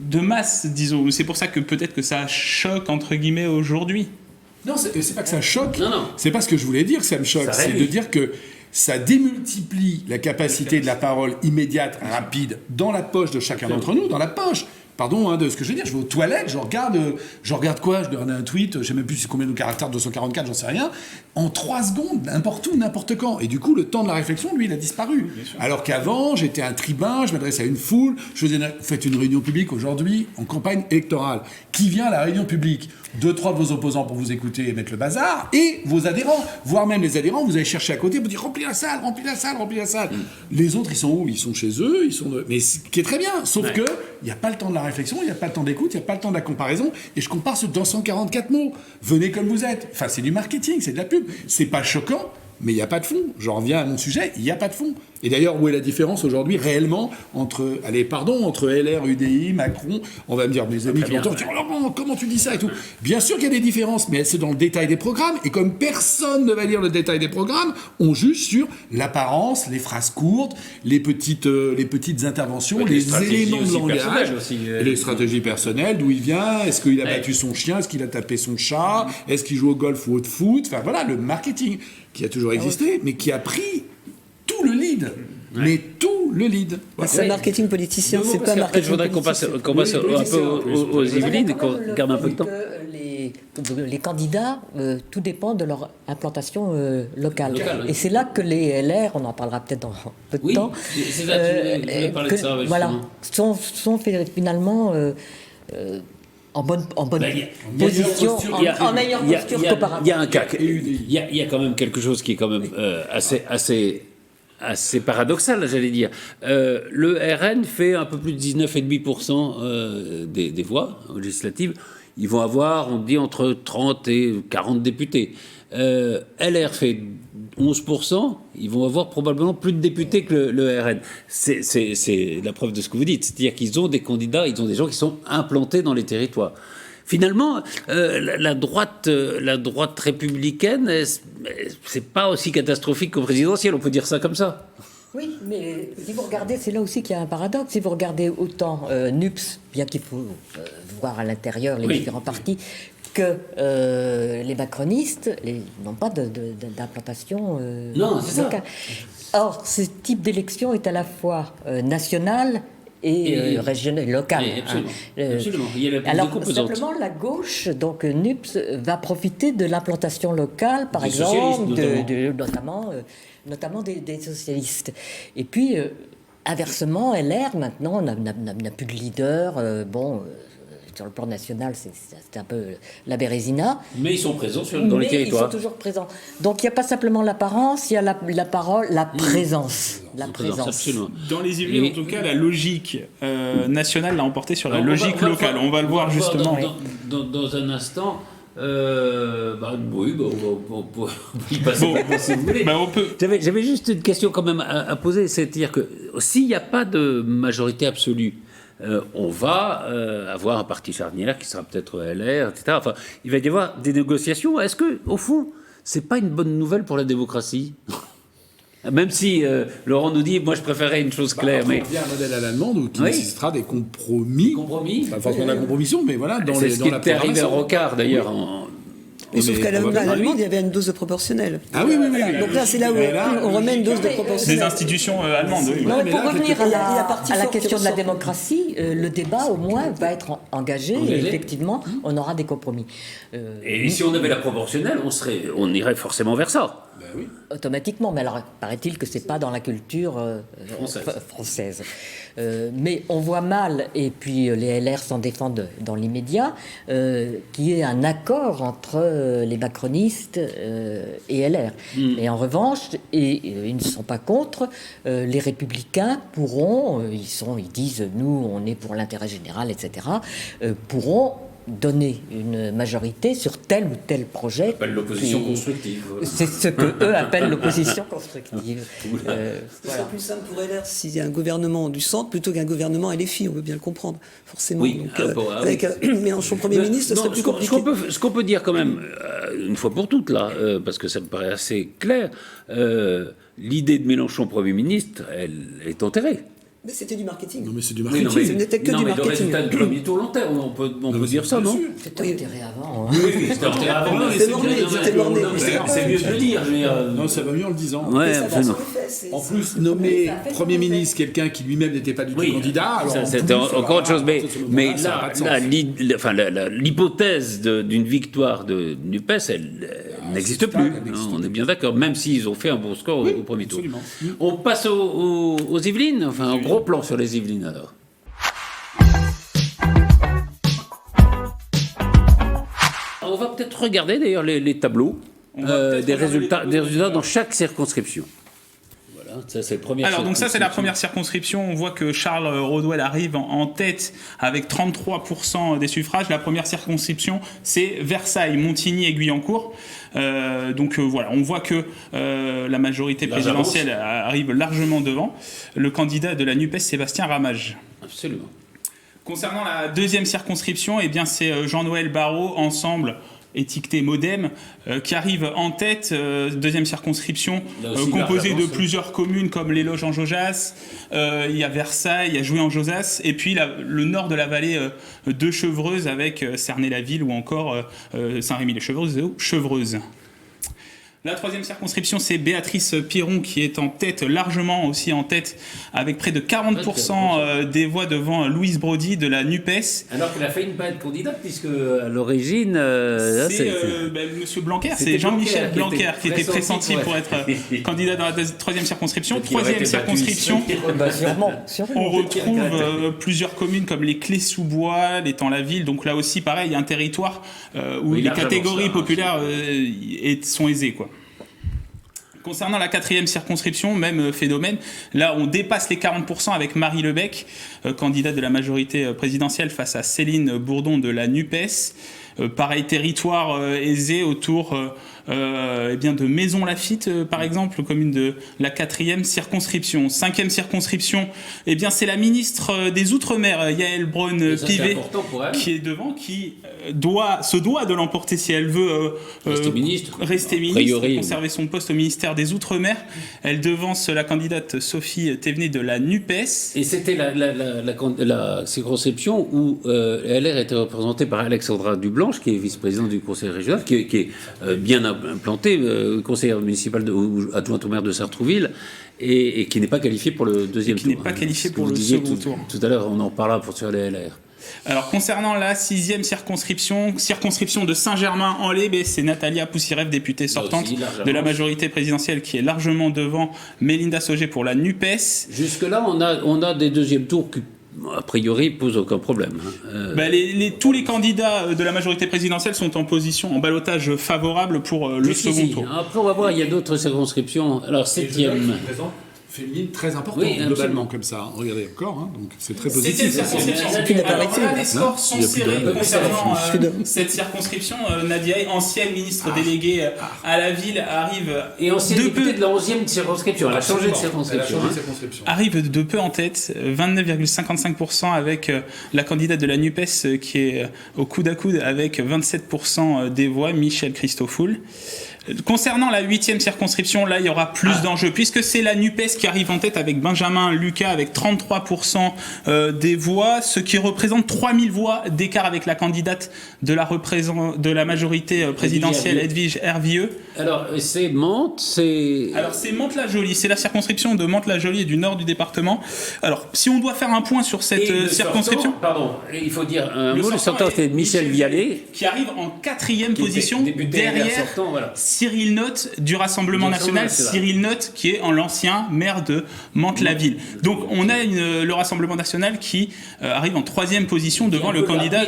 de masse, disons. C'est pour ça que peut-être que ça choque entre guillemets aujourd'hui. Non, c'est pas que ça choque. Non, non. C'est pas ce que je voulais dire que ça me choque. Ça C'est de réunit. dire que ça démultiplie la capacité de la parole immédiate, rapide, dans la poche de chacun d'entre nous, dans la poche. Pardon de ce que je veux dire, je vais aux toilettes, je regarde quoi? Je regarde un tweet, je sais même plus c'est combien de caractères, 244, j'en sais rien, en 3 secondes, n'importe où, n'importe quand. Et du coup, le temps de la réflexion, lui, il a disparu. Alors qu'avant, j'étais un tribun, je m'adressais à une foule, vous faites une réunion publique aujourd'hui en campagne électorale. Qui vient à la réunion publique? 2-3 de vos opposants pour vous écouter et mettre le bazar, et vos adhérents, voire même les adhérents, vous allez chercher à côté pour dire remplis la salle, remplis la salle, remplis la salle. Les autres, ils sont où? Ils sont chez eux, mais ce qui est très bien, sauf que il n'y a pas le temps de la réflexion, il n'y a pas le temps d'écoute, il n'y a pas le temps de la comparaison, et je compare ce 244 mots. Venez comme vous êtes. Enfin, c'est du marketing, c'est de la pub. C'est pas choquant, mais il n'y a pas de fond. J'en reviens à mon sujet, il n'y a pas de fond. Et d'ailleurs, où est la différence aujourd'hui, réellement, entre LR, UDI, Macron? On va me dire, mes amis qui l'entendent, dire, oh Laurent, comment tu dis ça et tout? Bien sûr qu'il y a des différences, mais c'est dans le détail des programmes. Et comme personne ne va lire le détail des programmes, on juge sur l'apparence, les phrases courtes, les petites interventions, Ouais, les les stratégies éléments de aussi langage, personnelles aussi, et les stratégies personnelles, d'où il vient, est-ce qu'il a battu son chien, est-ce qu'il a tapé son chat, est-ce qu'il joue au golf ou au foot, enfin voilà, le marketing qui a toujours existé, mais qui a pris tout le lead. Mais tout le lead. Voilà. C'est un marketing politicien, Deux mots, c'est parce pas qu'après, marketing je voudrais qu'on passe un peu aux Yvelines, qu'on garde un peu de temps. Les candidats, tout dépend de leur implantation locale. Locale, oui. Et c'est là que les LR, on en parlera peut-être dans peu de Oui, temps, c'est ça, je voulais parler de ça, voilà, justement. sont finalement en bonne position, en meilleure posture qu'auparavant. Il y a un cas, il y a quand même quelque chose qui est quand même assez paradoxal, j'allais dire. Le RN fait un peu plus de 19,5% des voix législatives. Ils vont avoir, on dit, entre 30 et 40 députés. LR fait 11%, ils vont avoir probablement plus de députés que le RN. C'est la preuve de ce que vous dites. C'est-à-dire qu'ils ont des candidats, ils ont des gens qui sont implantés dans les territoires. Finalement, la droite républicaine, c'est pas aussi catastrophique qu'au présidentiel, on peut dire ça comme ça. Oui, mais si vous regardez, c'est là aussi qu'il y a un paradoxe. Si vous regardez autant NUPS, bien qu'il faut voir à l'intérieur les différents partis, que les macronistes n'ont pas d'implantation Non, c'est ça. locale. Or, ce type d'élection est à la fois national et régionale, locale. Oui, absolument. Hein. Absolument. Il y a la Alors, deux composantes. simplement, la gauche, donc NUPS, va profiter de l'implantation locale, par Des exemple, socialistes, notamment des socialistes. Et puis, inversement, LR, maintenant, n'a plus de leader. Sur le plan national, c'est un peu la Bérésina. Mais ils sont présents dans les territoires. Ils sont toujours présents. Donc il n'y a pas simplement l'apparence, il y a la parole, la présence. La présence. Absolument. Dans les Yvelines, en tout cas, la logique nationale l'a emporté sur la logique locale. On va le voir justement. Dans un instant. Oui, on peut y passer si vous voulez. On peut. J'avais juste une question quand même à poser, c'est-à-dire que s'il n'y a pas de majorité absolue, on va avoir un parti charnière qui sera peut-être LR, etc. Enfin, il va y avoir des négociations. Est-ce que, au fond, c'est pas une bonne nouvelle pour la démocratie ? Même si Laurent nous dit, moi je préférais une chose claire. Mais il y a un modèle à l'allemande qui nécessitera des compromis. Pas forcément la compromission, mais voilà, dans c'est ce qui la était arrivé à programmation. Rocard d'ailleurs. Et sauf qu'à l'allemande, il y avait une dose de proportionnelle. Ah oui. Donc là, c'est là où on remet une dose de Des proportionnelle. institutions allemandes. Oui. Non, mais mais pour là, revenir quelque part, il y a la partie à la forte question qui de la ressort. démocratie, le débat au moins va être engagé et effectivement, on aura des compromis. Et si on avait la proportionnelle, on irait forcément vers ça. Automatiquement, mais alors paraît-il que c'est pas dans la culture française. Mais on voit mal, et puis les LR s'en défendent dans l'immédiat, qu'il y ait un accord entre les macronistes et LR. Et en revanche, ils ne sont pas contre, les républicains pourront, ils disent nous on est pour l'intérêt général, etc., pourront donner une majorité sur tel ou tel projet. On appelle l'opposition constructive. Voilà. C'est ce que eux appellent l'opposition constructive. Ce serait plus simple pour LR s'il y a un gouvernement du centre plutôt qu'un gouvernement LFI, on veut bien le comprendre, forcément. Oui, Donc, avec Mélenchon Premier ministre, ce serait plus compliqué. Ce qu'on peut dire quand même, une fois pour toutes, là, parce que ça me paraît assez clair, l'idée de Mélenchon Premier ministre, elle est enterrée. Mais c'était du marketing. Non, mais c'est du Oui, marketing. Ce n'était que du le marketing. résultat du premier tour l'enterre, on peut dire ça, non ? C'était enterré avant. Hein. Oui, c'était enterré avant. Non, c'était morné, c'était morné. C'est mieux de le dire. Non, ça va mieux en le disant. Ouais, Ça va absolument. sur le fait, En plus, nommer Premier ministre quelqu'un qui lui-même n'était pas du tout candidat. Alors ça, c'était encore autre chose. Mais ça n'a pas de sens. là, l'hypothèse d'une victoire de NUPES, elle n'existe plus. On est bien d'accord, même s'ils ont fait un bon score au premier tour. absolument. On passe aux Yvelines, enfin un gros plan sur les Yvelines alors. On va peut-être regarder d'ailleurs les tableaux des résultats dans chaque circonscription. Voilà, ça c'est le premier. Alors donc ça c'est la première circonscription, on voit que Charles Rodwell arrive en tête avec 33% des suffrages. La première circonscription c'est Versailles, Montigny et Guyancourt. Voilà, on voit que la majorité présidentielle arrive largement devant. Le candidat de la NUPES, Sébastien Ramage. Absolument. Concernant la deuxième circonscription, eh bien c'est Jean-Noël Barrot, Ensemble, étiqueté Modem, qui arrive en tête. Deuxième circonscription composée de plusieurs communes comme les Loges en Josas, il y a Versailles, il y a Jouy en Josas, et puis le nord de la vallée de Chevreuse avec Cernay-la-Ville ou encore Saint-Rémy-les-Chevreuse. La troisième circonscription, c'est Béatrice Piron qui est en tête, largement aussi en tête, avec près de 40% des voix devant Louise Brody de la NUPES. Alors qu'elle a failli ne pas être candidate, puisque à l'origine... Monsieur Blanquer, c'est Jean-Michel Blanquer qui était pressenti pour être candidat dans la troisième circonscription. Troisième circonscription, Sûrement. on retrouve plusieurs communes comme les Clés-sous-Bois, les Temps-la-Ville. Donc là aussi, pareil, il y a un territoire où les catégories populaires sont aisées, quoi. Concernant la quatrième circonscription, même phénomène, là on dépasse les 40% avec Marie Lebec, candidate de la majorité présidentielle face à Céline Bourdon de la NUPES. Pareil territoire aisé autour de Maisons-Lafitte, par exemple, commune de la quatrième circonscription. Cinquième circonscription, c'est la ministre des Outre-mer, Yaël Braun-Pivet, qui est devant, qui se doit de l'emporter si elle veut rester ministre, conserver son poste au ministère des Outre-mer. Elle devance la candidate Sophie Thévenet de la NUPES. Et c'était la circonscription où LR était représentée par Alexandra Dublanche, qui est vice-présidente du conseil régional, qui est bien a planté, conseillère municipale ou adjointe au maire de Sartrouville, et qui n'est pas qualifiée pour le deuxième tour. Qui n'est pas qualifiée pour le second tour. Tout à l'heure, on en parlera sur les LR. Alors, concernant la 6e circonscription de Saint-Germain-en-Laye, c'est Natalia Poussireff, députée sortante de la majorité présidentielle, qui est largement devant Mélinda Sauger pour la NUPES. Jusque-là, on a des deuxièmes tours qui, a priori, posent aucun problème. Tous les candidats de la majorité présidentielle sont en position, en ballottage favorable pour le second tour. Après, on va voir, il y a d'autres circonscriptions. Alors, 7e. Fait une ligne très importante globalement comme ça. Regardez encore, donc c'est très positif. C'était une circonscription. Alors, les scores sont serrés concernant cette circonscription. Nadia, ancienne ministre déléguée à la ville, arrive et ancienne députée de la 11e circonscription. Elle a changé de circonscription. Arrive de peu en tête, 29,55% avec la candidate de la NUPES qui est au coude à coude avec 27% des voix, Michel Christofoul. Concernant la 8e circonscription, là, il y aura plus d'enjeux, puisque c'est la NUPES qui arrive en tête avec Benjamin Lucas, avec 33% des voix, ce qui représente 3000 voix d'écart avec la candidate de la majorité présidentielle, Edwige Hervieux. Alors, c'est Mantes, Alors, c'est Mantes-la-Jolie, c'est la circonscription de Mantes-la-Jolie et du nord du département. Alors, si on doit faire un point sur cette circonscription... Pardon, il faut dire un mot, le sortant c'était Michel Vialet. Qui arrive en 4e position, derrière... Cyril Notte du Rassemblement National, Cyril Notte qui est l'ancien maire de Mantes-la-Ville. Donc on a le Rassemblement National qui arrive en 3e position devant le candidat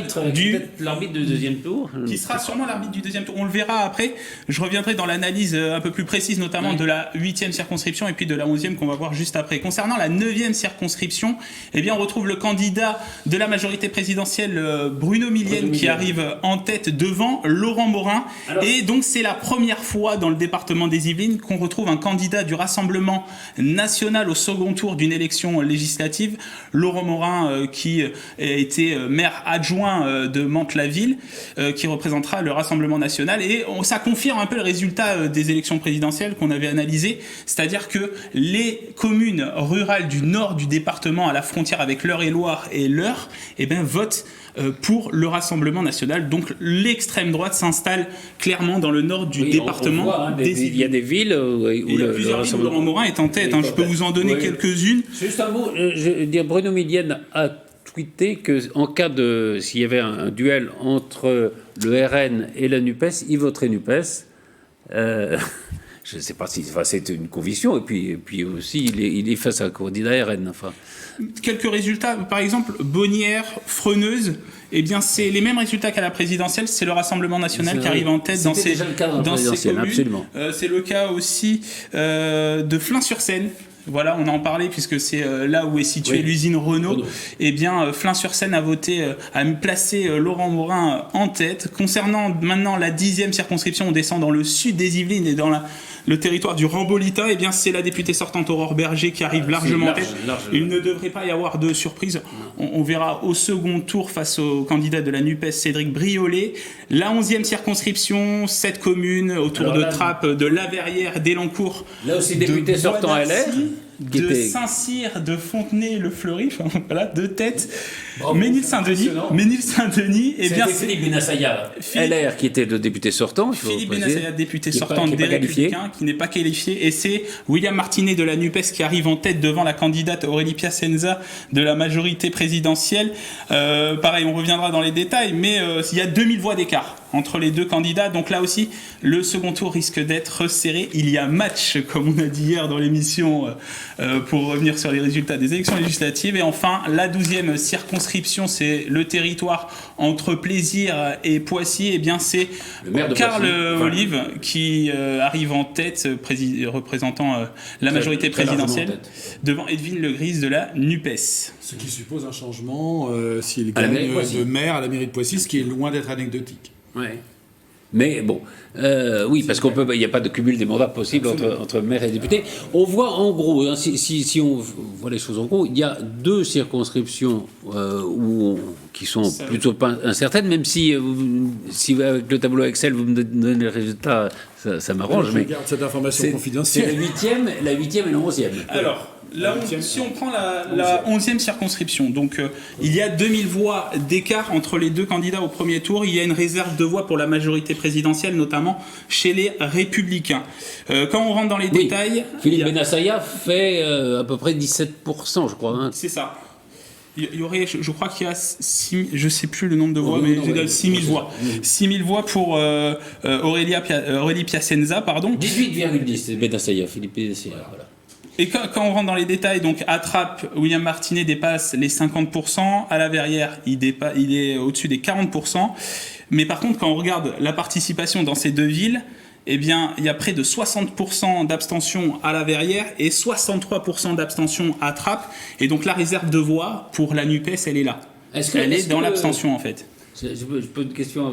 l'arbitre du deuxième tour. Qui sera sûrement l'arbitre du deuxième tour. On le verra après. Je reviendrai dans l'analyse un peu plus précise, notamment de la 8e circonscription et puis de la 11e qu'on va voir juste après. Concernant la 9e circonscription, on retrouve le candidat de la majorité présidentielle, Bruno Millienne, qui arrive en tête devant Laurent Morin. Et donc c'est la première fois dans le département des Yvelines qu'on retrouve un candidat du Rassemblement National au second tour d'une élection législative, Laurent Morin, qui a été maire adjoint de Mantes-la-Ville, qui représentera le Rassemblement National. Et ça confirme un peu le résultat des élections présidentielles qu'on avait analysées, c'est-à-dire que les communes rurales du nord du département, à la frontière avec l'Eure-et-Loir et l'Eure, votent pour le Rassemblement National. Donc l'extrême droite s'installe clairement dans le nord du département. On voit, il y a des villes où il y a plusieurs villes où Laurent Morin est en tête. Je peux vous en donner quelques-unes. Juste un mot, je veux dire, Bruno Millienne a tweeté qu'en cas s'il y avait un duel entre le RN et la NUPES, il voterait NUPES. Je ne sais pas si c'est une conviction, et puis aussi il est face à un candidat RN. Quelques résultats, par exemple, Bonnières, Freneuse, c'est les mêmes résultats qu'à la présidentielle, c'est le Rassemblement National qui arrive en tête dans ces communes. Absolument. C'est le cas aussi de Flins-sur-Seine. Voilà, on en parlait puisque c'est là où est située l'usine Renault. Flins-sur-Seine a placé Laurent Morin en tête. Concernant maintenant la 10e circonscription, on descend dans le sud des Yvelines et dans le territoire du Rambolita. C'est la députée sortante Aurore Berger qui arrive largement en tête. Il ne devrait pas y avoir de surprise. On verra au second tour face au candidat de la NUPES, Cédric Briolet. La 11e circonscription, 7 communes autour de Trappes, de La Verrière, d'Elancourt. Là aussi, député sortant LR. De Saint-Cyr, de Fontenay-le-Fleury, voilà, deux têtes. Ménilsaint-Denis, c'était Philippe Benassaïa, LR, qui était le député sortant. Philippe Benassaïa, député sortant des Républicains, qui n'est pas qualifié. Et c'est William Martinet de la NUPES qui arrive en tête devant la candidate Aurélie Piacenza de la majorité présidentielle. Pareil, on reviendra dans les détails, mais il y a 2000 voix d'écart entre les deux candidats. Donc là aussi, le second tour risque d'être serré. Il y a match, comme on a dit hier dans l'émission, pour revenir sur les résultats des élections législatives. Et enfin, la 12e circonscription, c'est le territoire entre Plaisir et Poissy. C'est Karl Olive qui arrive en tête, représentant la majorité présidentielle, devant Edwin Legris de la NUPES. Ce qui suppose un changement s'il gagne de maire à la mairie de Poissy, ce qui est loin d'être anecdotique. Ouais. Mais bon, oui, parce qu'il n'y a pas de cumul des mandats possible entre maire et député. On voit en gros, si on voit les choses en gros, il y a 2 circonscriptions qui sont plutôt pas incertaines, même si avec le tableau Excel vous me donnez les résultats, ça m'arrange. Je garde cette information confidentielle. C'est la 8e et la 11e. Alors, Si on prend la 11e circonscription, donc il y a 2000 voix d'écart entre les deux candidats au premier tour. Il y a une réserve de voix pour la majorité présidentielle, notamment chez les Républicains. Quand on rentre dans les détails... Philippe Bennassaya fait à peu près 17%, je crois. Hein. C'est ça. Il y aurait, je crois qu'il y a je sais plus le nombre de voix, mais 6000 voix. 6000 voix pour Aurélie Piacenza, pardon. 18,10, c'est Bennassaya, Philippe Bennassaya, voilà. Et quand on rentre dans les détails, donc à Trappes, William Martinet dépasse les 50%, à la Verrière, il est au-dessus des 40%. Mais par contre, quand on regarde la participation dans ces deux villes, eh bien, il y a près de 60% d'abstention à la Verrière et 63% d'abstention à Trappes. Et donc la réserve de voix pour la NUPES, elle est là. Elle est dans l'abstention, en fait. Je pose une question à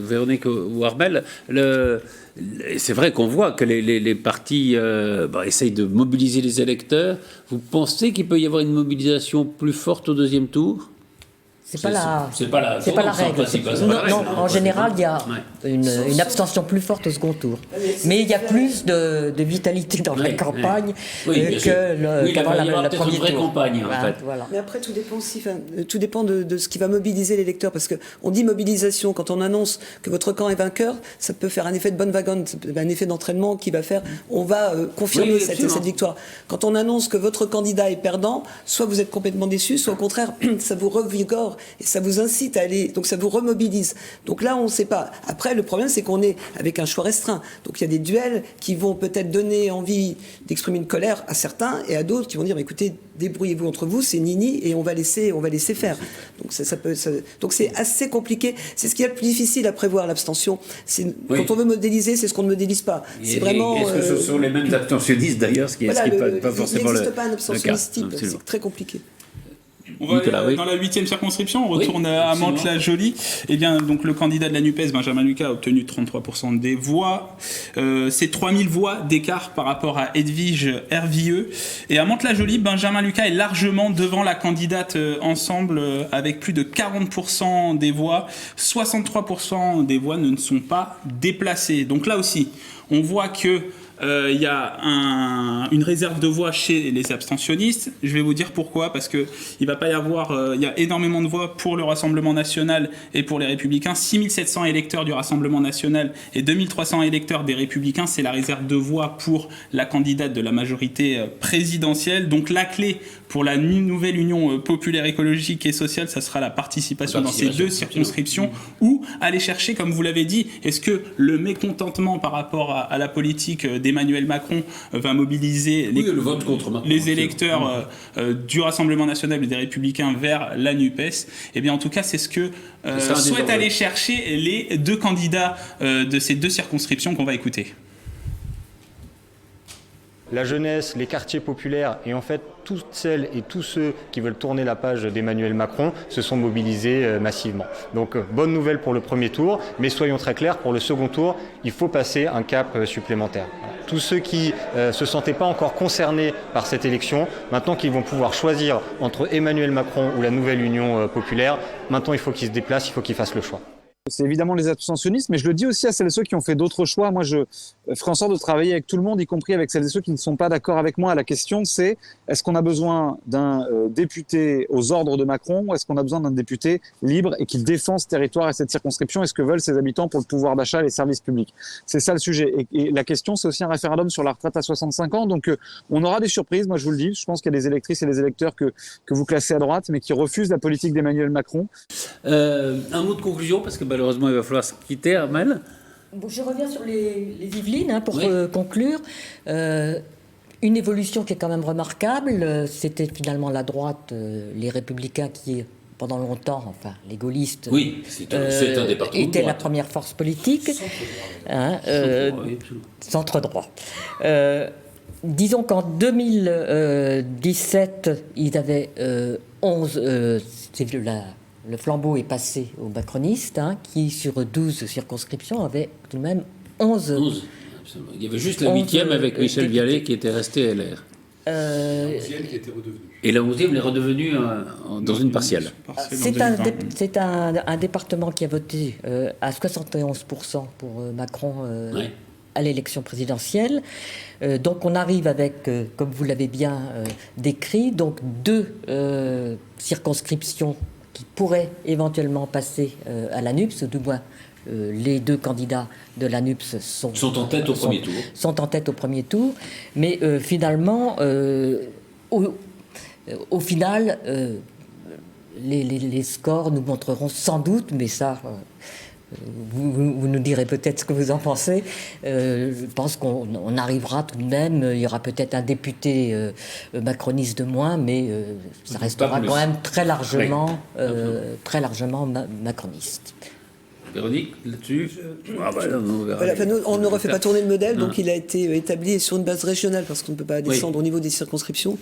Véronique Warbel. C'est vrai qu'on voit que les partis essayent de mobiliser les électeurs. Vous pensez qu'il peut y avoir une mobilisation plus forte au deuxième tour ? C'est pas la règle. Non, en général, il y a une abstention plus forte au second tour. Mais il y a plus de vitalité dans la campagne qu'avant le premier tour. Campagne, en fait. Voilà. Mais après, tout dépend aussi, tout dépend de ce qui va mobiliser l'électeur. Parce qu'on dit mobilisation, quand on annonce que votre camp est vainqueur, ça peut faire un effet de bonne wagon, un effet d'entraînement qui va faire, on va confirmer cette victoire. Quand on annonce que votre candidat est perdant, soit vous êtes complètement déçu, soit au contraire, ça vous revigore et ça vous incite à aller, donc ça vous remobilise. Donc là, on ne sait pas. Après, le problème, c'est qu'on est avec un choix restreint. Donc il y a des duels qui vont peut-être donner envie d'exprimer une colère à certains et à d'autres qui vont dire, écoutez, débrouillez-vous entre vous, c'est nini et on va laisser faire. Donc donc c'est assez compliqué. C'est ce qui est le plus difficile à prévoir, l'abstention. Quand on veut modéliser, c'est ce qu'on ne modélise pas. C'est vraiment. Est-ce que ce sont les mêmes abstentionnistes d'ailleurs, ce qui n'est pas forcément le cas. Il n'existe pas un abstentionniste type. C'est très compliqué. On va dans la 8e circonscription, on retourne à Mantes-la-Jolie. Eh bien, donc le candidat de la NUPES, Benjamin Lucas, a obtenu 33% des voix. C'est 3000 voix d'écart par rapport à Edwige Hervieux. Et à Mantes-la-Jolie, Benjamin Lucas est largement devant la candidate Ensemble avec plus de 40% des voix. 63% des voix ne sont pas déplacées. Donc là aussi, on voit que il y a une réserve de voix chez les abstentionnistes. Je vais vous dire pourquoi, parce que il va pas y avoir, il y a énormément de voix pour le Rassemblement national et pour les Républicains. 6700 électeurs du Rassemblement national et 2300 électeurs des Républicains, c'est la réserve de voix pour la candidate de la majorité présidentielle. Donc la clé pour la nouvelle Union populaire écologique et sociale, ça sera la participation dans ces deux circonscriptions, ou aller chercher, comme vous l'avez dit, est-ce que le mécontentement par rapport à la politique d'Emmanuel Macron va mobiliser les électeurs du Rassemblement national et des Républicains vers la NUPES. Eh bien, en tout cas, c'est ce que souhaitent aller chercher les deux candidats de ces deux circonscriptions qu'on va écouter. La jeunesse, les quartiers populaires et en fait toutes celles et tous ceux qui veulent tourner la page d'Emmanuel Macron se sont mobilisés massivement. Donc bonne nouvelle pour le premier tour, mais soyons très clairs, pour le second tour, il faut passer un cap supplémentaire. Tous ceux qui se sentaient pas encore concernés par cette élection, maintenant qu'ils vont pouvoir choisir entre Emmanuel Macron ou la nouvelle Union populaire, maintenant il faut qu'ils se déplacent, il faut qu'ils fassent le choix. C'est évidemment les abstentionnistes, mais je le dis aussi à celles et ceux qui ont fait d'autres choix. Moi, je ferai en sorte de travailler avec tout le monde, y compris avec celles et ceux qui ne sont pas d'accord avec moi. La question, c'est est-ce qu'on a besoin d'un député aux ordres de Macron ou est-ce qu'on a besoin d'un député libre et qui défend ce territoire et cette circonscription et ce que veulent ses habitants pour le pouvoir d'achat et les services publics. C'est ça le sujet. Et la question, c'est aussi un référendum sur la retraite à 65 ans. Donc, on aura des surprises. Moi, je vous le dis. Je pense qu'il y a des électrices et des électeurs que vous classez à droite, mais qui refusent la politique d'Emmanuel Macron. Un mot de conclusion, parce que malheureusement, il va falloir se quitter, Armelle. Bon, je reviens sur les Yvelines pour conclure. Une évolution qui est quand même remarquable, c'était finalement la droite, les Républicains qui, pendant longtemps, enfin les gaullistes, c'est un département étaient la première force politique. Centre-droit. Disons qu'en 2017, ils avaient 11... le flambeau est passé aux macronistes, qui sur 12 circonscriptions avaient tout de même 11. Absolument. Il y avait juste la 8e avec Michel Vialet qui était resté LR. La 11e qui était redevenue. Et la 11e est redevenue dans une partielle. C'est un département qui a voté à 71% pour Macron à l'élection présidentielle. Donc on arrive avec, comme vous l'avez bien décrit, donc 2 circonscriptions qui pourraient éventuellement passer à l'ANUPS, ou du moins les 2 candidats de l'ANUPS sont en tête au premier tour. Sont en tête au premier tour, mais finalement, au final, les scores nous montreront sans doute, mais ça, vous nous direz peut-être ce que vous en pensez. Je pense qu'on arrivera tout de même. Il y aura peut-être un député macroniste de moins, mais ça restera quand même très largement macroniste. Véronique, là-dessus on ne refait pas tourner le modèle, donc il a été établi sur une base régionale, parce qu'on ne peut pas descendre au niveau des circonscriptions.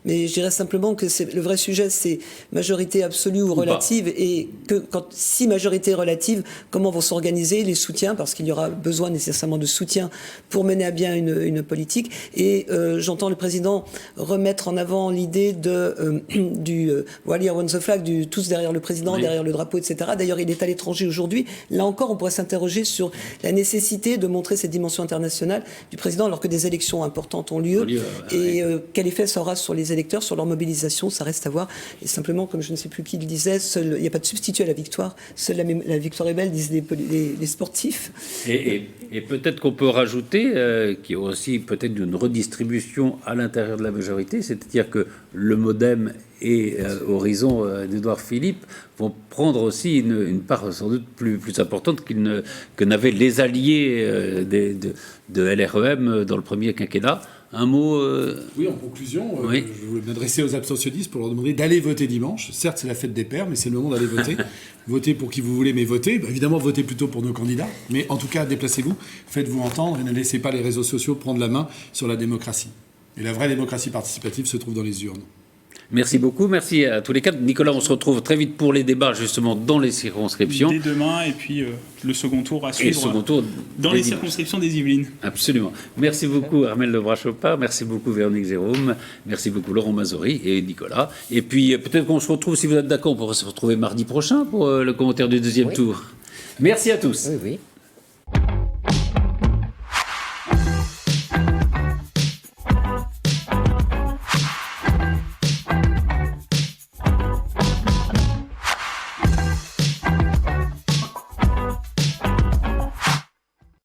Mais je dirais simplement que le vrai sujet, c'est majorité absolue ou relative, et que si majorité relative, comment vont s'organiser les soutiens, parce qu'il y aura besoin nécessairement de soutien pour mener à bien une politique. Et j'entends le président remettre en avant l'idée du Rally Around the Flag, du tous derrière le président, derrière le drapeau, etc. D'ailleurs, il est à l'étranger aujourd'hui. Là encore, on pourrait s'interroger sur la nécessité de montrer cette dimension internationale du président alors que des élections importantes ont lieu. Et quel effet ça aura sur les électeurs, sur leur mobilisation, ça reste à voir. Et simplement, comme je ne sais plus qui le disait, il n'y a pas de substitut à la victoire. Seule la victoire est belle, disent les sportifs. Et peut-être qu'on peut rajouter qu'il y a aussi peut-être une redistribution à l'intérieur de la majorité, c'est-à-dire que le MoDem et Horizon d'Édouard Philippe vont prendre aussi une part sans doute plus importante que n'avaient les alliés de LREM dans le premier quinquennat. Un mot Oui, en conclusion, je voulais m'adresser aux abstentionnistes pour leur demander d'aller voter dimanche. Certes, c'est la fête des pères, mais c'est le moment d'aller voter. Votez pour qui vous voulez, mais votez. Évidemment, votez plutôt pour nos candidats. Mais en tout cas, déplacez-vous, faites-vous entendre et ne laissez pas les réseaux sociaux prendre la main sur la démocratie. Et la vraie démocratie participative se trouve dans les urnes. Merci beaucoup, merci à tous les quatre. Nicolas, on se retrouve très vite pour les débats justement dans les circonscriptions. Dès demain, et puis le second tour à suivre et le second tour dans les circonscriptions des Yvelines. Absolument. Merci beaucoup Armelle Lebras-Chopard, merci beaucoup Véronique Jérôme, merci beaucoup Laurent Mazori et Nicolas. Et puis peut-être qu'on se retrouve, si vous êtes d'accord, on pourra se retrouver mardi prochain pour le commentaire du deuxième tour. Merci à tous. Oui.